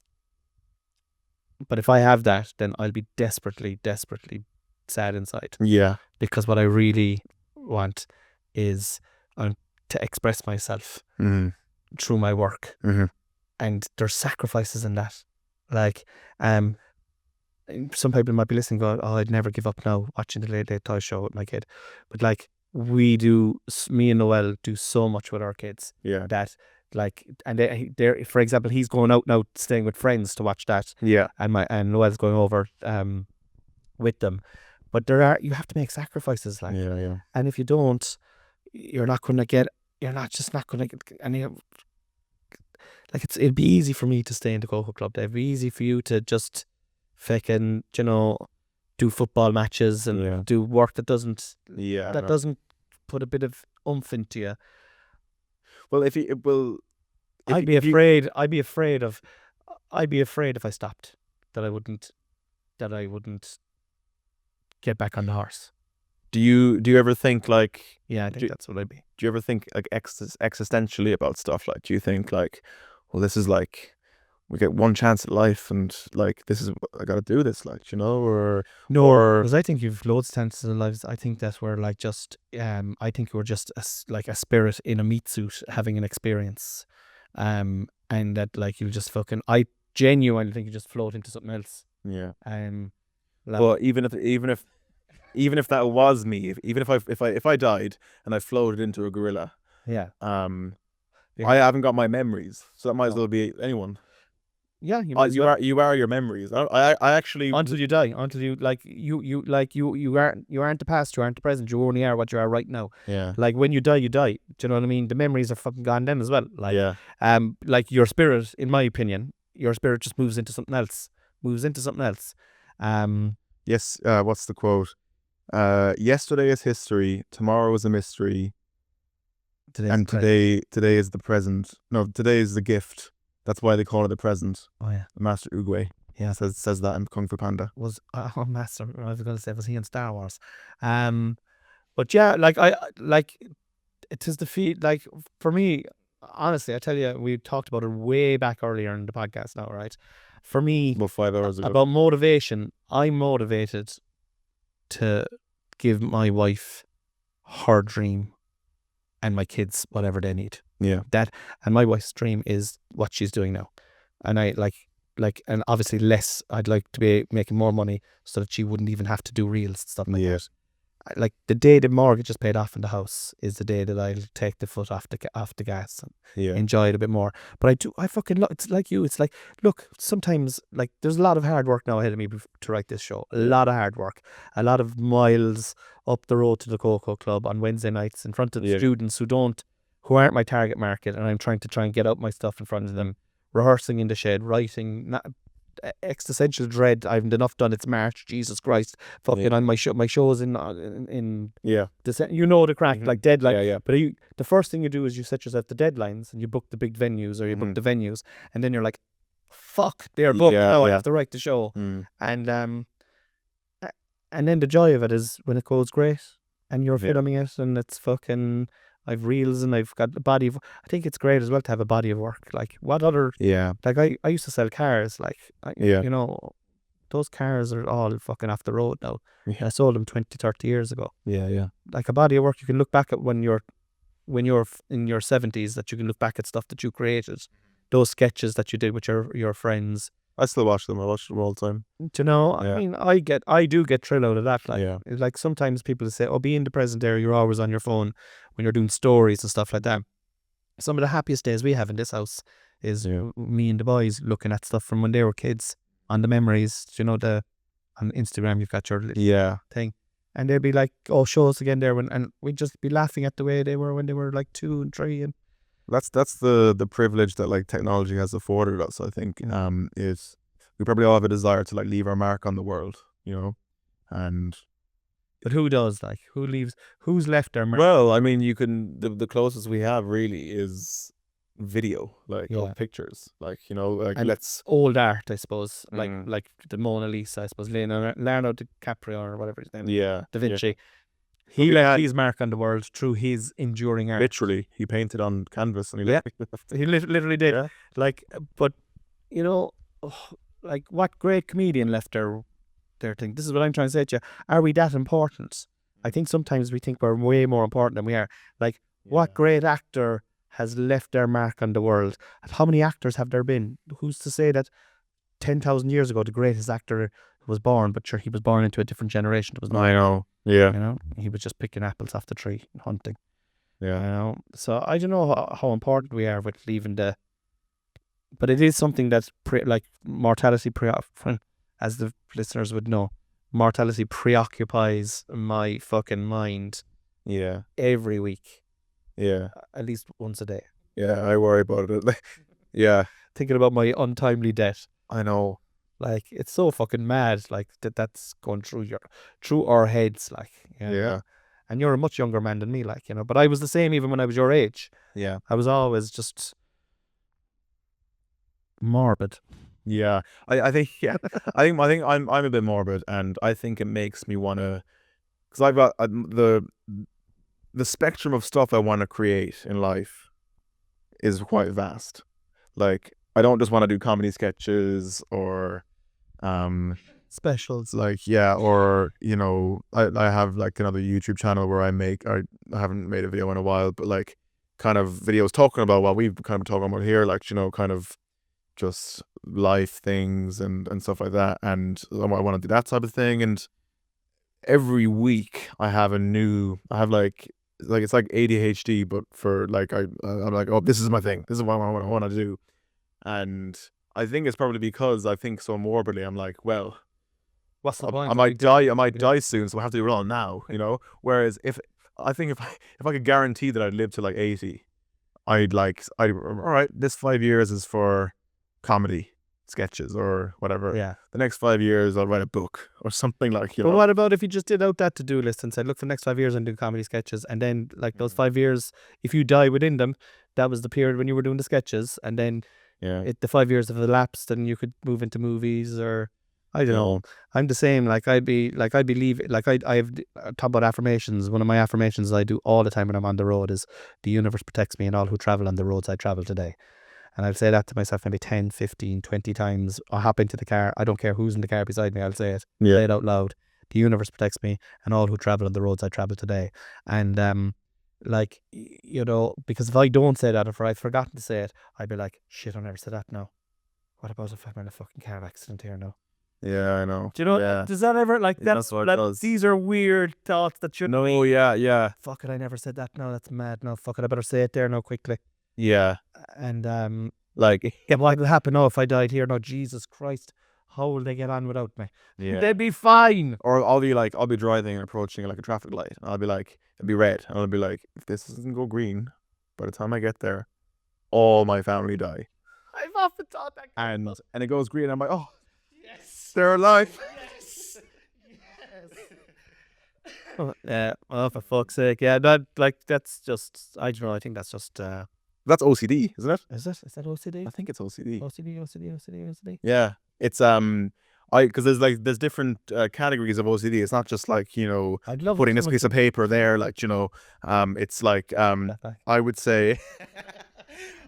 if I have that, then I'll be desperately, desperately sad inside. Because what I really want is to express myself through my work. And there's sacrifices in that. Like, some people might be listening going, oh, I'd never give up now watching the late Toy Show with my kid. But like, me and Noel do so much with our kids that, like, and they're, for example, he's going out now staying with friends to watch that, and Noel's going over with them. But you have to make sacrifices, like, Yeah. and if you don't, you're not going to get. You're not just not going to get any. Like it'd be easy for me to stay in the Coco Club. It'd be easy for you to just fucking, do football matches and do work that doesn't put a bit of oomph into you. Well, I'd be afraid if I stopped that I wouldn't get back on the horse. Do you ever think like? Yeah, I think that's what I'd be. Do you ever think like existentially about stuff? Like, do you think like, well, this is like, we get one chance at life, and like, this is, I got to do this, like, or no, because I think you've loads of chances in lives. I think that's where like just I think you're just like a spirit in a meat suit having an experience, and that like you'll just fucking. I genuinely think you just float into something else. Yeah. Well, even if that was me, even if I died and I floated into a gorilla, yeah. I haven't got my memories, so that might as well be anyone. Yeah, you are your memories. I actually, until you die, until you you aren't the past, you aren't the present, you only are what you are right now. Yeah. Like when you die, you die. Do you know what I mean? The memories are fucking gone then as well. Like like your spirit, in my opinion, your spirit just moves into something else. Yes. What's the quote? Yesterday is history. Tomorrow is a mystery. Today is the present. No, today is the gift. That's why they call it the present. Oh yeah, Master Oogway. Yeah, says that in Kung Fu Panda. Master? I was going to say, was he in Star Wars? But yeah, like it is the feat. Like for me, honestly, I tell you, we talked about it way back earlier in the podcast. Now, right? For me, about 5 hours ago. About motivation, I'm motivated to give my wife her dream and my kids whatever they need. Yeah. And my wife's dream is what she's doing now. And I like and obviously less, I'd like to be making more money so that she wouldn't even have to do reels and stuff like that. Like the day the mortgage is paid off in the house is the day that I'll take the foot off the gas and enjoy it a bit more. But I fucking look. It's like you. It's like, look, sometimes like there's a lot of hard work now ahead of me to write this show. A lot of hard work, a lot of miles up the road to the Coco Club on Wednesday nights in front of the students who aren't my target market, and I'm trying to get out my stuff in front of them, rehearsing in the shed, writing. Existential dread. I haven't enough done. It's March. Jesus Christ, fucking on my show's in December. You know the crack, like deadline. But the first thing you do is you set yourself the deadlines and you book the big venues or you book the venues, and then you're like, fuck, they're booked. I have to write the show. And then the joy of it is when it goes great and you're filming it and it's fucking. I've reels and I've got a body of. I think it's great as well to have a body of work. Like what other? Yeah. Like I used to sell cars. Like you know, those cars are all fucking off the road now. I sold them 20, 30 years ago. Yeah. Like a body of work you can look back at when you're in your 70s, that you can look back at stuff that you created, those sketches that you did with your friends. I still watch them. I watch them all the time. Do you know? I mean, I do get thrill out of that. Like sometimes people say, "Oh, be in the present there. You're always on your phone when you're doing stories and stuff like that." Some of the happiest days we have in this house is me and the boys looking at stuff from when they were kids on the memories. You know, on Instagram you've got your little thing, and they'd be like, "Oh, show us again there," and we'd just be laughing at the way they were when they were like 2 and 3 and. That's the privilege that like technology has afforded us. I think is we probably all have a desire to like leave our mark on the world, and but who does? Like who's left their mark? Well, I mean, you can the closest we have really is video, like pictures, like like and let's old art, I suppose, like the Mona Lisa, I suppose, Leonardo DiCaprio or whatever his name, Da Vinci. He left his mark on the world through his enduring art. Literally, he painted on canvas, and he literally did. Yeah. Like, but like what great comedian left their thing? This is what I'm trying to say to you. Are we that important? I think sometimes we think we're way more important than we are. Like, what great actor has left their mark on the world? And how many actors have there been? Who's to say that 10,000 years ago the greatest actor was born, but sure, he was born into a different generation. It was not. I know. Yeah. He was just picking apples off the tree and hunting. Yeah. So I don't know how important we are with leaving but it is something that's like mortality pre-often, as the listeners would know. mortality preoccupies my fucking mind Yeah. every week, Yeah. at least once a day. Yeah. I worry about it. Like, yeah. Thinking about my untimely death. I know. Like, it's so fucking mad. Like that's going through our heads. Like, Yeah. And you're a much younger man than me, like, But I was the same even when I was your age. Yeah. I was always just morbid. Yeah. I think yeah. I think I'm a bit morbid, and I think it makes me want to, because I've got the spectrum of stuff I want to create in life is quite vast. Like, I don't just want to do comedy sketches or Specials. like, yeah, or I have like another YouTube channel where I haven't made a video in a while, but like kind of videos talking about what we've kind of talking about here, like kind of just life things and stuff like that, and I want to do that type of thing. And every week I have like it's like ADHD, but for like I'm like, oh, this is my thing, this is what I want to do. And I think it's probably because I think so morbidly. I'm like, well, What's the point? I might die soon, so I have to do it all now, Whereas if I could guarantee that I'd live to like 80, all right, this 5 years is for comedy sketches or whatever. Yeah. The next 5 years I'll write a book or something, like, But what about if you just did out that to-do list and said, look, for the next 5 years I'm doing comedy sketches, and then like those 5 years, if you die within them, that was the period when you were doing the sketches, and then yeah. the 5 years have elapsed and you could move into movies, or I don't know. I'm the same. Like I'd be leaving. Like I have talk about affirmations. One of my affirmations I do all the time when I'm on the road is, the universe protects me and all who travel on the roads I travel today. And I'll say that to myself maybe 10, 15, 20 times. I'll hop into the car. I don't care who's in the car beside me. I'll say it. Yeah. Say it out loud. The universe protects me and all who travel on the roads I travel today. And because if I don't say that, or if I've forgotten to say it, I'd be like, shit, I never said that now. What about if I'm in a fucking car accident here now? Yeah, I know. Do you know? Yeah. Does that ever, like, That's what it does. these are weird thoughts that you know. No, yeah. Fuck it, I never said that. No, that's mad. No, fuck it, I better say it there now quickly. Yeah. And Like, what will happen now if I died here? No, Jesus Christ, how will they get on without me? yeah. They'd be fine. Or I'll be driving and approaching like a traffic light, and I'll be like, it'll be red, and I'll be like, if this doesn't go green, by the time I get there, all my family die. I've often thought that. And it goes green, and I'm like, oh, Yes. they're alive. Yes. Yes. Oh, for fuck's sake. Yeah, that's just, I don't know, I think that's just, That's OCD, isn't it? is that OCD? I think it's OCD. OCD. Yeah, it's because there's different categories of OCD. It's not just like I'd love putting this someone piece of paper there, like it's like I would say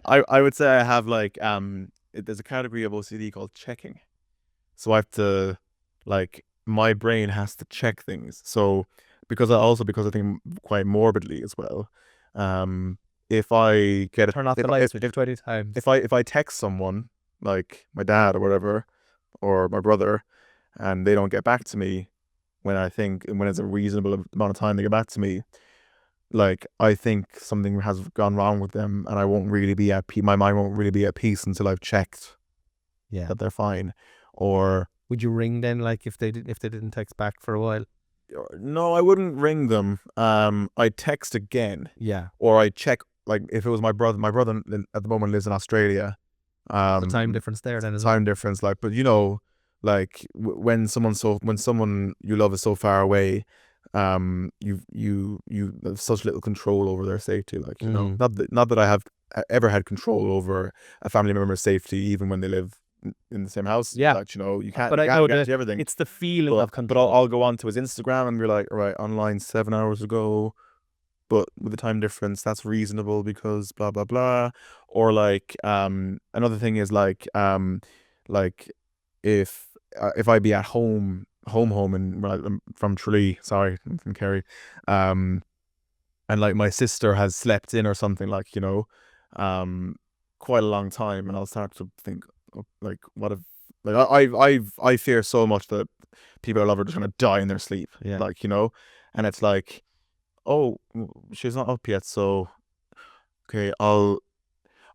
I would say I have like there's a category of OCD called checking. So I have to, like, my brain has to check things. So because I think quite morbidly as well. If I get Turn off the lights 20 times. if I text someone, like my dad or whatever, or my brother, and they don't get back to me when it's a reasonable amount of time to get back to me, like, I think something has gone wrong with them, and I won't really be at peace. My mind won't really be at peace until I've checked that they're fine. Or would you ring then, like, if they didn't text back for a while? no, I wouldn't ring them. I'd text again. Yeah. Or I check, like, if it was my brother. My brother at the moment lives in Australia. The time difference there then as well. Time difference, like, but like when someone you love is so far away, you have such little control over their safety, like, not that I have ever had control over a family member's safety, even when they live in the same house. Yeah. Like, you can't. But I can't know guarantee everything. it's the feeling of But control. I'll go on to his Instagram and be like, all right, online 7 hours ago, but with the time difference, that's reasonable because blah blah blah. Or like another thing is like if I be at home and I'm from Tralee, sorry, I'm from Kerry, and like my sister has slept in or something, like, quite a long time, and I'll start to think, like, what if, like, I fear so much that people I love are just gonna die in their sleep. Yeah. Like, and it's like, oh, she's not up yet, so okay, I'll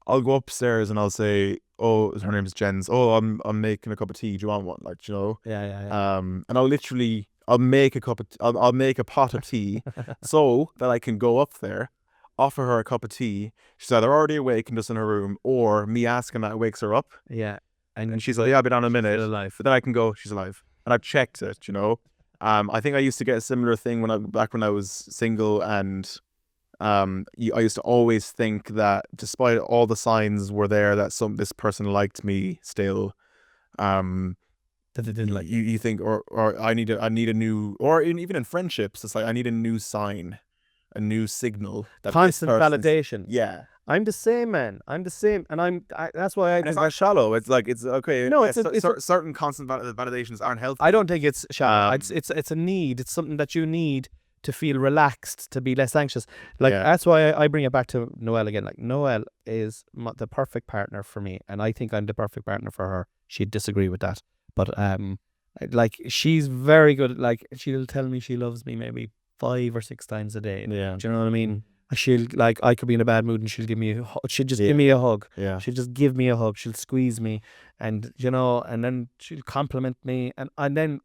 I'll go upstairs and I'll say, oh, her name's Jens. Oh, I'm making a cup of tea. Do you want one? Like, you know. Yeah. And I'll make a cup of I'll make a pot of tea so that I can go up there, offer her a cup of tea. She's either already awake and just in her room, or me asking that wakes her up. Yeah. And she's like, yeah, I'll be down in a minute. Still alive. But then I can go, she's alive. And I've checked it, you know. I think I used to get a similar thing back when I was single, and I used to always think that despite all the signs were there that this person liked me still, That they didn't like. you think or I need a new, or even in friendships, it's like I need a new sign, a new signal that Constant this person's- validation. Yeah. I'm the same, man. I'm the same, and that's why And it's not shallow. It's like it's okay. No, yeah, it's a- certain constant validations aren't healthy. I don't think it's shallow. Um, It's a need. It's something that you need to feel relaxed, to be less anxious. Like Yeah. that's why I bring it back to Noelle again. Like Noelle is the perfect partner for me, and I think I'm the perfect partner for her. She'd disagree with that, but like she's very good. Like she'll tell me she loves me maybe 5 or 6 times a day. Yeah. Do you know what I mean? She'll like I could be in a bad mood and she'll give me she'll just Yeah. give me a hug. Yeah. She'll just give me a hug. She'll squeeze me, and you know, and then she'll compliment me, and then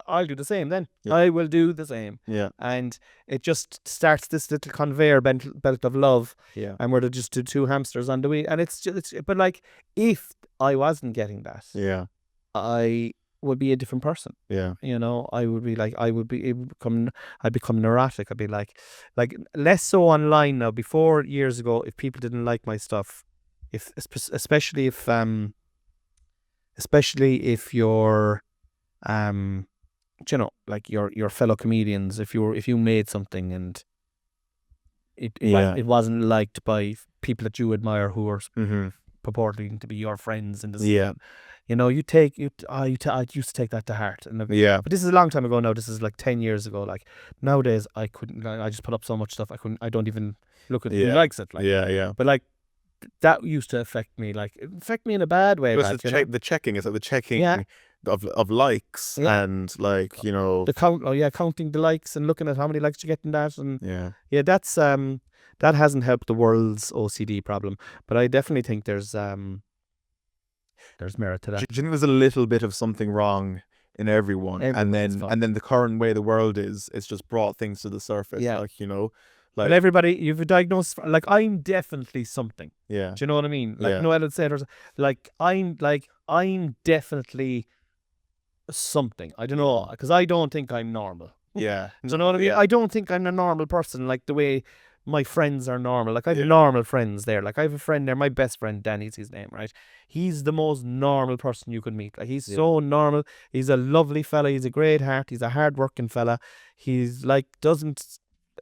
I'll do the same. Then Yeah. I will do the same, Yeah. and it just starts this little conveyor belt of love, Yeah. and we're just two hamsters on the wheel. And it's just, but like if I wasn't getting that, Yeah. I would be a different person. Yeah. You know, I would be like, I'd become neurotic. I'd be like less so online now. Before, years ago, if people didn't like my stuff, especially if you're, you know, like your fellow comedians, if you made something and it wasn't liked by people that you admire who are Mm-hmm. purporting to be your friends, and Yeah. you know, I used to take that to heart. And Yeah. but this is a long time ago now. This is like 10 years ago. Like nowadays, I couldn't. I just put up so much stuff. I don't even look at who Yeah. likes it. Like, Yeah. Yeah. but like that used to affect me. Like it affect me in a bad way. Plus Like, the checking is like the checking Yeah. of likes Yeah. and like, you know. the count. Oh yeah, counting the likes and looking at how many likes you get in that. And Yeah. yeah, that's that hasn't helped the world's OCD problem. But I definitely think there's merit to that. Do you think there's a little bit of something wrong in everyone, Everyone's fine. and then the current way the world is, it's just brought things to the surface. Yeah. Like, you know, But like everybody, you've a diagnosis. Like I'm definitely something. yeah. Do you know what I mean? Like Yeah. Noelle would say, I'm definitely something. I don't know, because I don't think I'm normal. Yeah. Do you know what I mean? Yeah. I don't think I'm a normal person, like the way my friends are normal. Like I have Yeah. normal friends there. Like I have a friend there, my best friend, Danny's his name, right? He's the most normal person you could meet. Like he's Yeah. so normal. He's a lovely fella. He's a great heart. He's a hard-working fella. He's like doesn't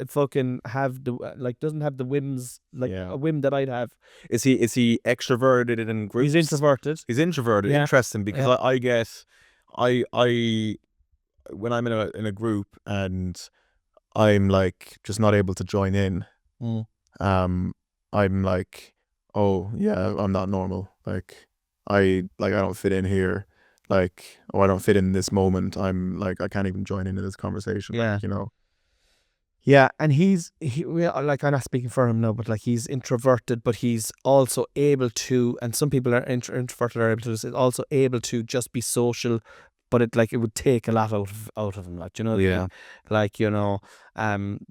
fucking have the whims, like Yeah. a whim that I'd have. Is he extroverted in groups? He's introverted. He's introverted. Yeah. Interesting, because Yeah. I get I when I'm in a group and I'm like just not able to join in, I'm like, oh yeah, I'm not normal. Like I don't fit in here. Like, oh, I don't fit in this moment. I'm like, I can't even join into this conversation. Yeah. Like, you know. Yeah, and like, I'm not speaking for him now, but like he's introverted, but he's also able to, and some people are introverted are able to, is also able to just be social, but it would take a lot out of him, like, you know, Yeah. like, you know,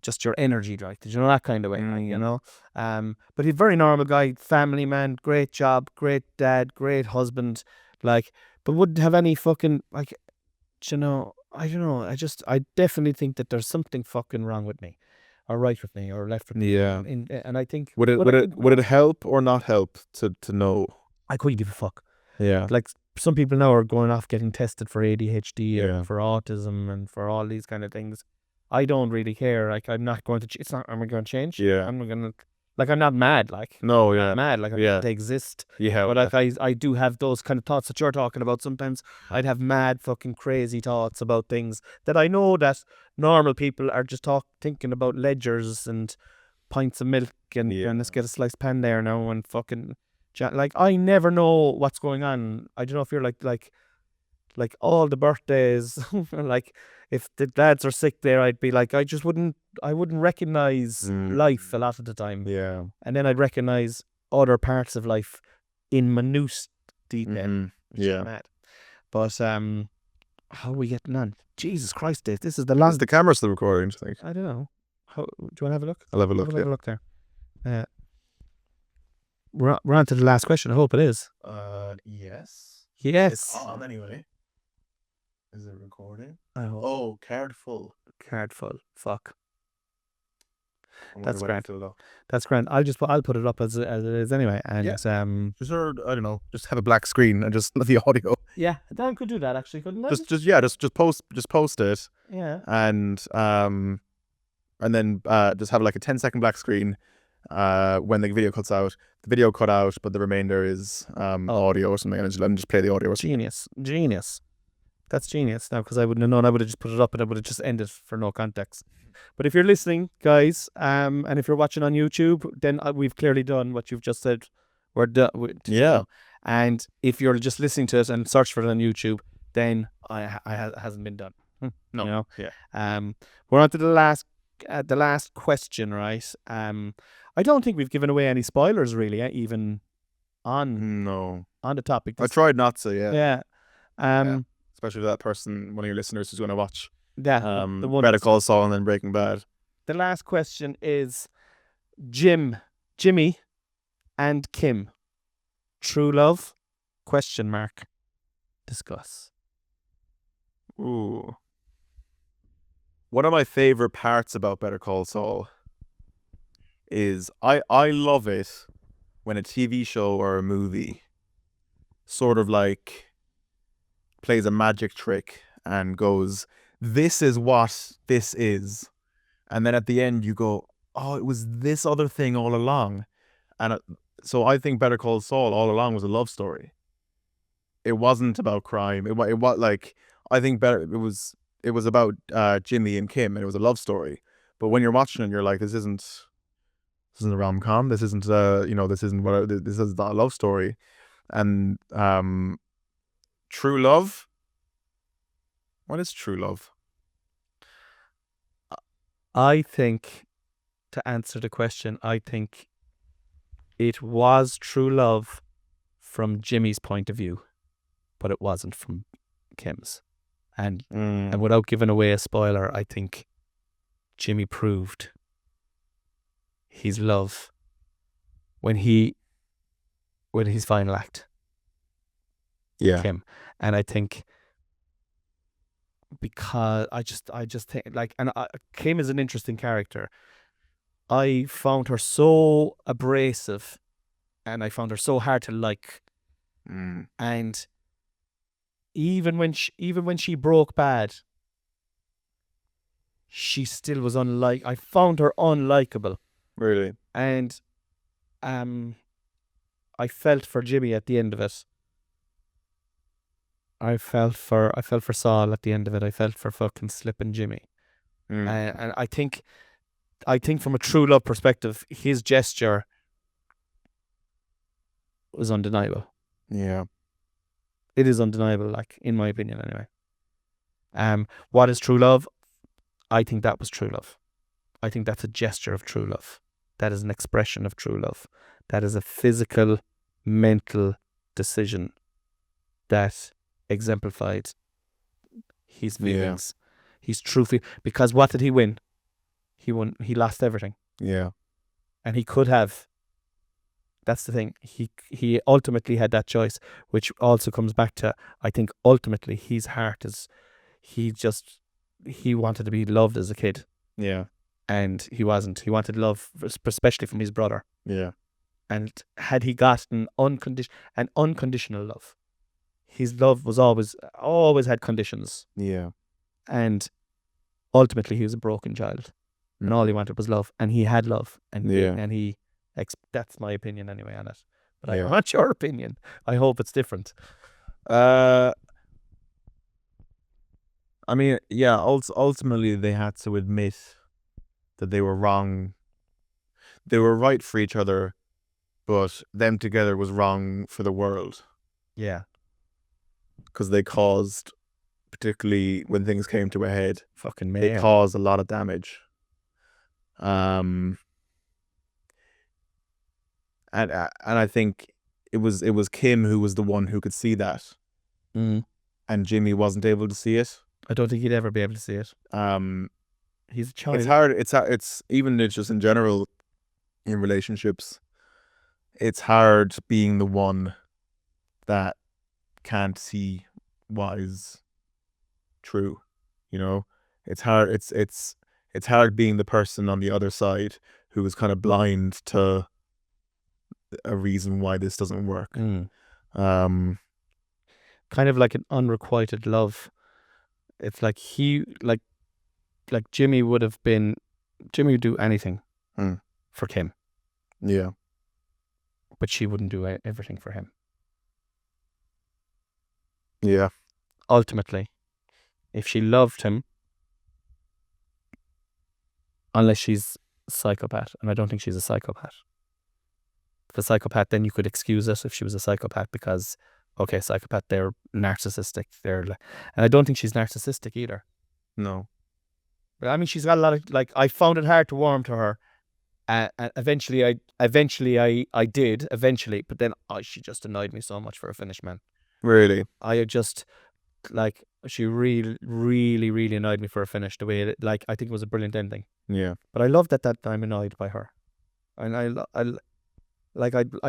just your energy, right? You know, that kind of way, like, you know, but he's a very normal guy, family man, great job, great dad, great husband, like, but wouldn't have any fucking, like, you know, I don't know. I definitely think that there's something fucking wrong with me, or right with me, or left with me. Yeah. And I think Would it help or not help to know? I couldn't give a fuck. Yeah. Like some people now are going off getting tested for ADHD Yeah. or for autism and for all these kind of things. I don't really care. Like I'm not going to. It's not. Am I going to change? Yeah. I'm not going to. Like I'm not mad. Like No. Yeah. I'm mad. Like Yeah. they exist. Yeah. But like I do have those kind of thoughts that you're talking about. Sometimes I'd have mad fucking crazy thoughts about things that I know that normal people are just thinking about ledgers and pints of milk and let's get a sliced pan there now and fucking like I never know what's going on. I don't know if you're like like all the birthdays. Like if the dads are sick there, I'd be like, I wouldn't recognize life a lot of the time. Yeah. And then I'd recognize other parts of life in minute detail. Which Yeah. is mad. But how are we getting on? Jesus Christ, Dave, this is the Is last. the camera still recording, do you think? I don't know. Do you want to have a look? I'll have a look. Have a look there. We're on to the last question. I hope it is. Yes. Yes. It's on anyway. Is it recording? I hope. Oh, card full. Card full. Fuck. I wonder That's when grand. it filled up. That's grand. I'll put it up as it is anyway. And Just I don't know, just have a black screen and just the audio. yeah, Dan could do that actually, couldn't I? Just post it, Yeah. and then just have like a 10-second black screen. When the video cuts out, the video cut out, but the remainder is audio or something, and just play the audio. Genius. That's genius. Now, because I wouldn't have known, I would have just put it up and I would have just ended for no context. But if you're listening, guys, and if you're watching on YouTube, then we've clearly done what you've just said. We're done. Yeah. And if you're just listening to it and search for it on YouTube, then it hasn't been done. No. You know? Yeah. We're on to the last question, right? I don't think we've given away any spoilers really, even on the topic. I tried not to. Yeah. Yeah. Especially that person, one of your listeners, who's going to watch. Yeah. The one. Better Call Saul and then Breaking Bad. The last question is Jimmy, and Kim. True love? ? Discuss. Ooh. One of my favorite parts about Better Call Saul is I love it when a TV show or a movie sort of like plays a magic trick and goes, this is what this is. And then at the end you go, oh, it was this other thing all along. And so I think Better Call Saul all along was a love story. It wasn't about crime. It was like, I think it was about Jimmy and Kim, and it was a love story. But when you're watching it, you're like, this isn't a rom-com. This isn't this is not a love story. And true love. What is true love? I think, to answer the question, I think it was true love from Jimmy's point of view, but it wasn't from Kim's. And without giving away a spoiler, I think Jimmy proved his love when his final act. Yeah. Kim. And I think because I just think like, and Kim is an interesting character. I found her so abrasive, and I found her so hard to like. And even when she broke bad, she still was I found her unlikable. Really? And I felt for Jimmy at the end of it. I felt for Saul at the end of it. I felt for fucking slipping Jimmy. And I think from a true love perspective, his gesture was undeniable. Yeah. It is undeniable, like, in my opinion anyway. What is true love? I think that was true love. I think that's a gesture of true love. That is an expression of true love. That is a physical, mental decision that exemplified his feelings. His true feelings. Because what did he win? He lost everything. Yeah. And he could have. That's the thing. He ultimately had that choice, which also comes back to, I think, ultimately his heart is, he wanted to be loved as a kid. Yeah. And he wasn't. He wanted love, especially from his brother. Yeah. And had he gotten unconditional love, his love was always had conditions. Yeah. And ultimately he was a broken child. And all he wanted was love. And he had love. And he that's my opinion anyway on it. But I want your opinion. I hope it's different. I mean, yeah, ultimately they had to admit that they were wrong. They were right for each other, but them together was wrong for the world. Yeah. because they caused, particularly when things came to a head, Fucking they man. caused a lot of damage. And I think it was Kim who was the one who could see that, Mm. and Jimmy wasn't able to see it. I don't think he'd ever be able to see it. He's a child. It's hard. It's even it's just in general in relationships. It's hard being the one that can't see what is true. You know, it's hard. It's hard being the person on the other side who is kind of blind to a reason why this doesn't work. Kind of like an unrequited love. It's like Jimmy would do anything for Kim, Yeah. but she wouldn't do everything for him. Yeah. Ultimately, if she loved him, unless she's a psychopath, and I don't think she's a psychopath. If a psychopath, then you could excuse it if she was a psychopath because, okay, psychopath, they're narcissistic. And I don't think she's narcissistic either. No. But I mean, she's got a lot of, like, I found it hard to warm to her. Eventually I did, but then she just annoyed me so much for a finish, man. Really. I had just, like, she really, really, really annoyed me for a finish, the way it, like, I think it was a brilliant ending. Yeah. But I love that I'm annoyed by her. And I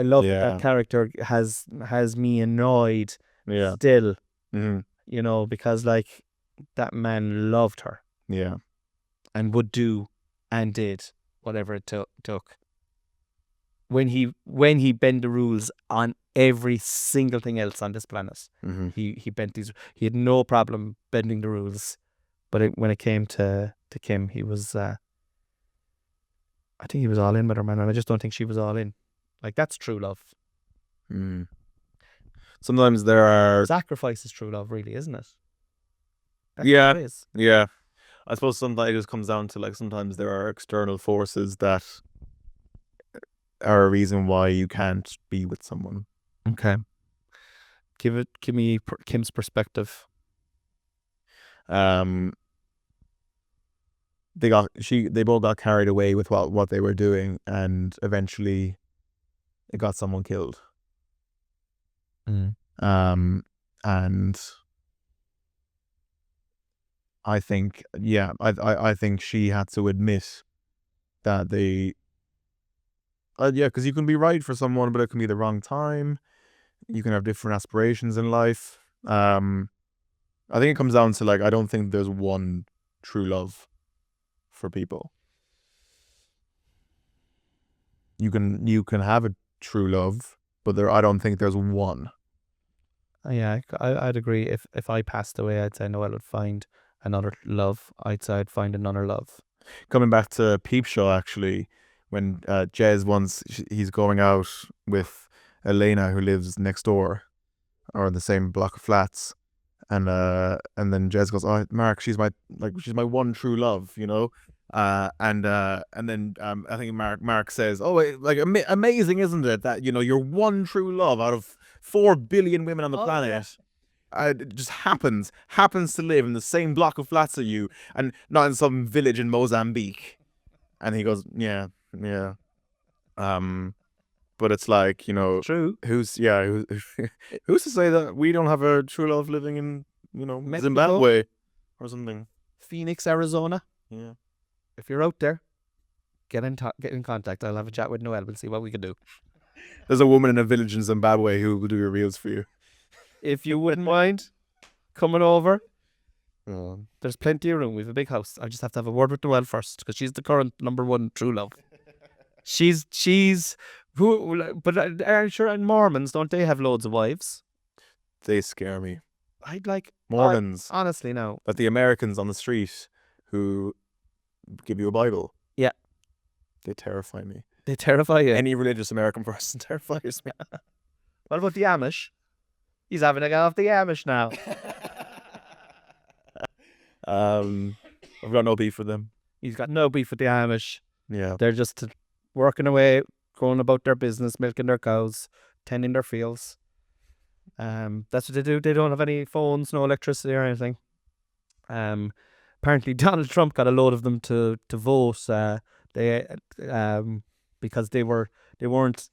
love that character has me annoyed still, you know, because, like, that man loved her. Yeah. And would do and did whatever it took. When he bent the rules on every single thing else on this planet, he bent these. He had no problem bending the rules, but when it came to Kim, he was. I think he was all in with her, man, and I just don't think she was all in. Like, that's true love. Sometimes there are sacrifice is true love, really, isn't it? That's what it is. Yeah. I suppose sometimes it just comes down to, like, sometimes there are external forces that are a reason why you can't be with someone. Okay. Give me Kim's perspective. They both got carried away with what they were doing, and eventually it got someone killed. And I think, I think she had to admit that because you can be right for someone, but it can be the wrong time. You can have different aspirations in life. I think it comes down to, like, I don't think there's one true love for people. You can have a true love, but I don't think there's one. Yeah, I'd agree. If I passed away, I'd say Noel would find another love. I'd say I'd find another love. Coming back to Peep Show, actually, when Jez once, he's going out with Elena, who lives next door or in the same block of flats, and then Jez goes, "Oh, Mark, she's my one true love, you know." And then I think Mark says, "Oh, like, amazing, isn't it, that, you know, you're one true love out of 4 billion women on the planet." It just happens to live in the same block of flats as you, and not in some village in Mozambique. And he goes, yeah. But it's like, you know, true. Who's to say that we don't have a true love living in, you know, Mexico? Zimbabwe or something? Phoenix, Arizona. Yeah. If you're out there, get in contact. I'll have a chat with Noel. We'll see what we can do. There's a woman in a village in Zimbabwe who will do your reels for you. If you wouldn't mind coming over, there's plenty of room. We have a big house. I just have to have a word with Noel first, because she's the current number one true love. She's who, but I'm sure, and Mormons, don't they have loads of wives? They scare me. I'd like Mormons. Honestly, now. But the Americans on the street who give you a Bible. Yeah. They terrify me. They terrify you. Any religious American person terrifies me. What about the Amish? He's having a go off the Amish now. I've got no beef with them. He's got no beef with the Amish. Yeah. They're just working away, going about their business, milking their cows, tending their fields. That's what they do. They don't have any phones, no electricity or anything. Apparently Donald Trump got a load of them to vote. They because they weren't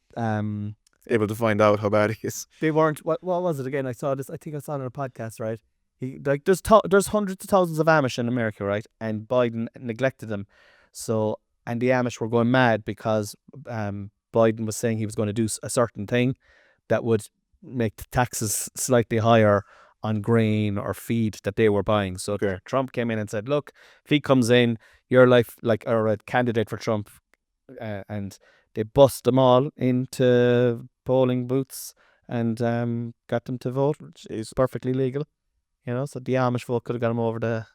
Able to find out how bad he is. they weren't what was it again? I saw this. I think I saw it on a podcast. Right? There's hundreds of thousands of Amish in America, right? And Biden neglected them. So and the Amish were going mad because Biden was saying he was going to do a certain thing that would make the taxes slightly higher on grain or feed that they were buying. So Trump came in and said, "Look, if he comes in, you're like a candidate for Trump," and they bust them all into polling booths and got them to vote, which is perfectly legal. So the Amish folk could have got him over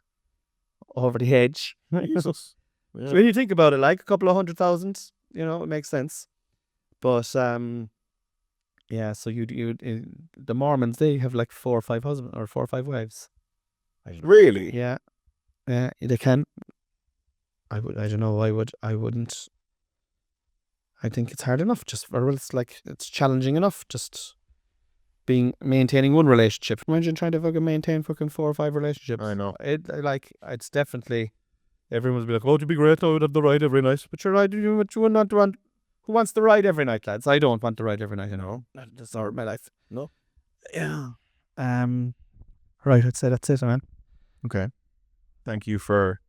the hedge. Jesus. Yeah. So when you think about it, like a couple of 100,000, it makes sense. But yeah, so the Mormons, they have like 4 or 5 husbands or 4 or 5 wives. Really? Yeah, they can. I don't know. I wouldn't. I think it's hard enough. It's challenging enough. Just maintaining one relationship. Imagine trying to fucking maintain 4 or 5 relationships. I know. It's definitely. Everyone would be like, "Oh, it'd be great. I would have the ride every night." But you're right. You would not want. Who wants the ride every night, lads? I don't want the ride every night. That's not my life. No. Yeah. Right. I'd say that's it, man. Okay. Thank you for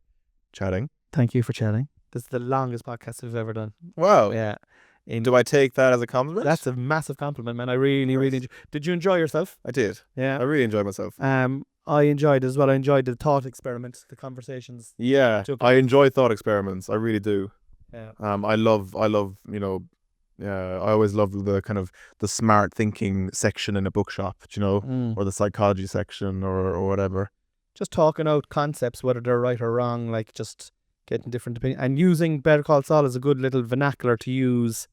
chatting. Thank you for chatting. This is the longest podcast we've ever done. Wow. Yeah. Do I take that as a compliment? That's a massive compliment, man. I really did you enjoy yourself? I did. Yeah. I really enjoyed myself. I enjoyed it as well. I enjoyed the thought experiment, the conversations. Yeah. I enjoy thought experiments. I really do. Yeah. I love, I always love the kind of the smart thinking section in a bookshop, or the psychology section or whatever. Just talking out concepts, whether they're right or wrong, like just getting different opinions. And using Better Call Saul as a good little vernacular to use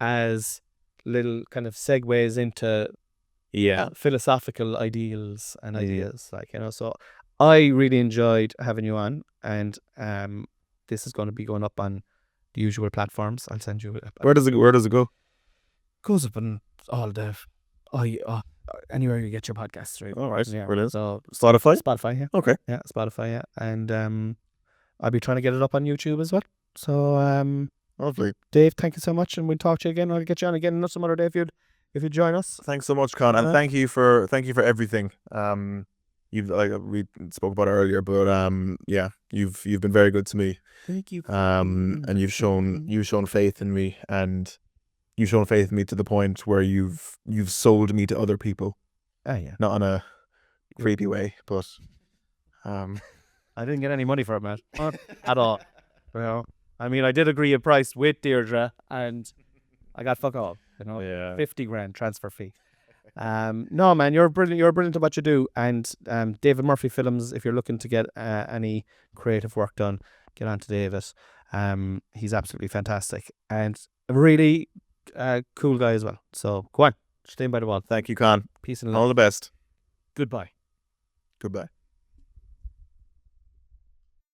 as little kind of segues into philosophical ideals and ideas. So I really enjoyed having you on. And this is going to be going up on the usual platforms. I'll send you. Where does it go? Goes up on all the anywhere you get your podcasts, right? All right, yeah. Brilliant. So Spotify, yeah. Okay. Yeah, Spotify, yeah, and I'll be trying to get it up on YouTube as well. So lovely, Dave. Thank you so much, and we'll talk to you again. I'll get you on again some other day if you'd join us. Thanks so much, Con, and thank you for everything. You've we spoke about it earlier, but you've been very good to me. Thank you. And you've shown faith in me, and you've shown faith in me to the point where you've sold me to other people. Oh yeah. Not in a creepy way, but I didn't get any money for it, man. Not at all. I mean, I did agree a price with Deirdre, and I got fuck all. Yeah. 50 grand transfer fee. No, man, you're brilliant. You're brilliant at what you do. And David Murphy Films, if you're looking to get any creative work done, get on to David. He's absolutely fantastic and a really cool guy as well. So go on, stay by the wall. Thank you, Con. Peace and love. All the best. Goodbye. Goodbye.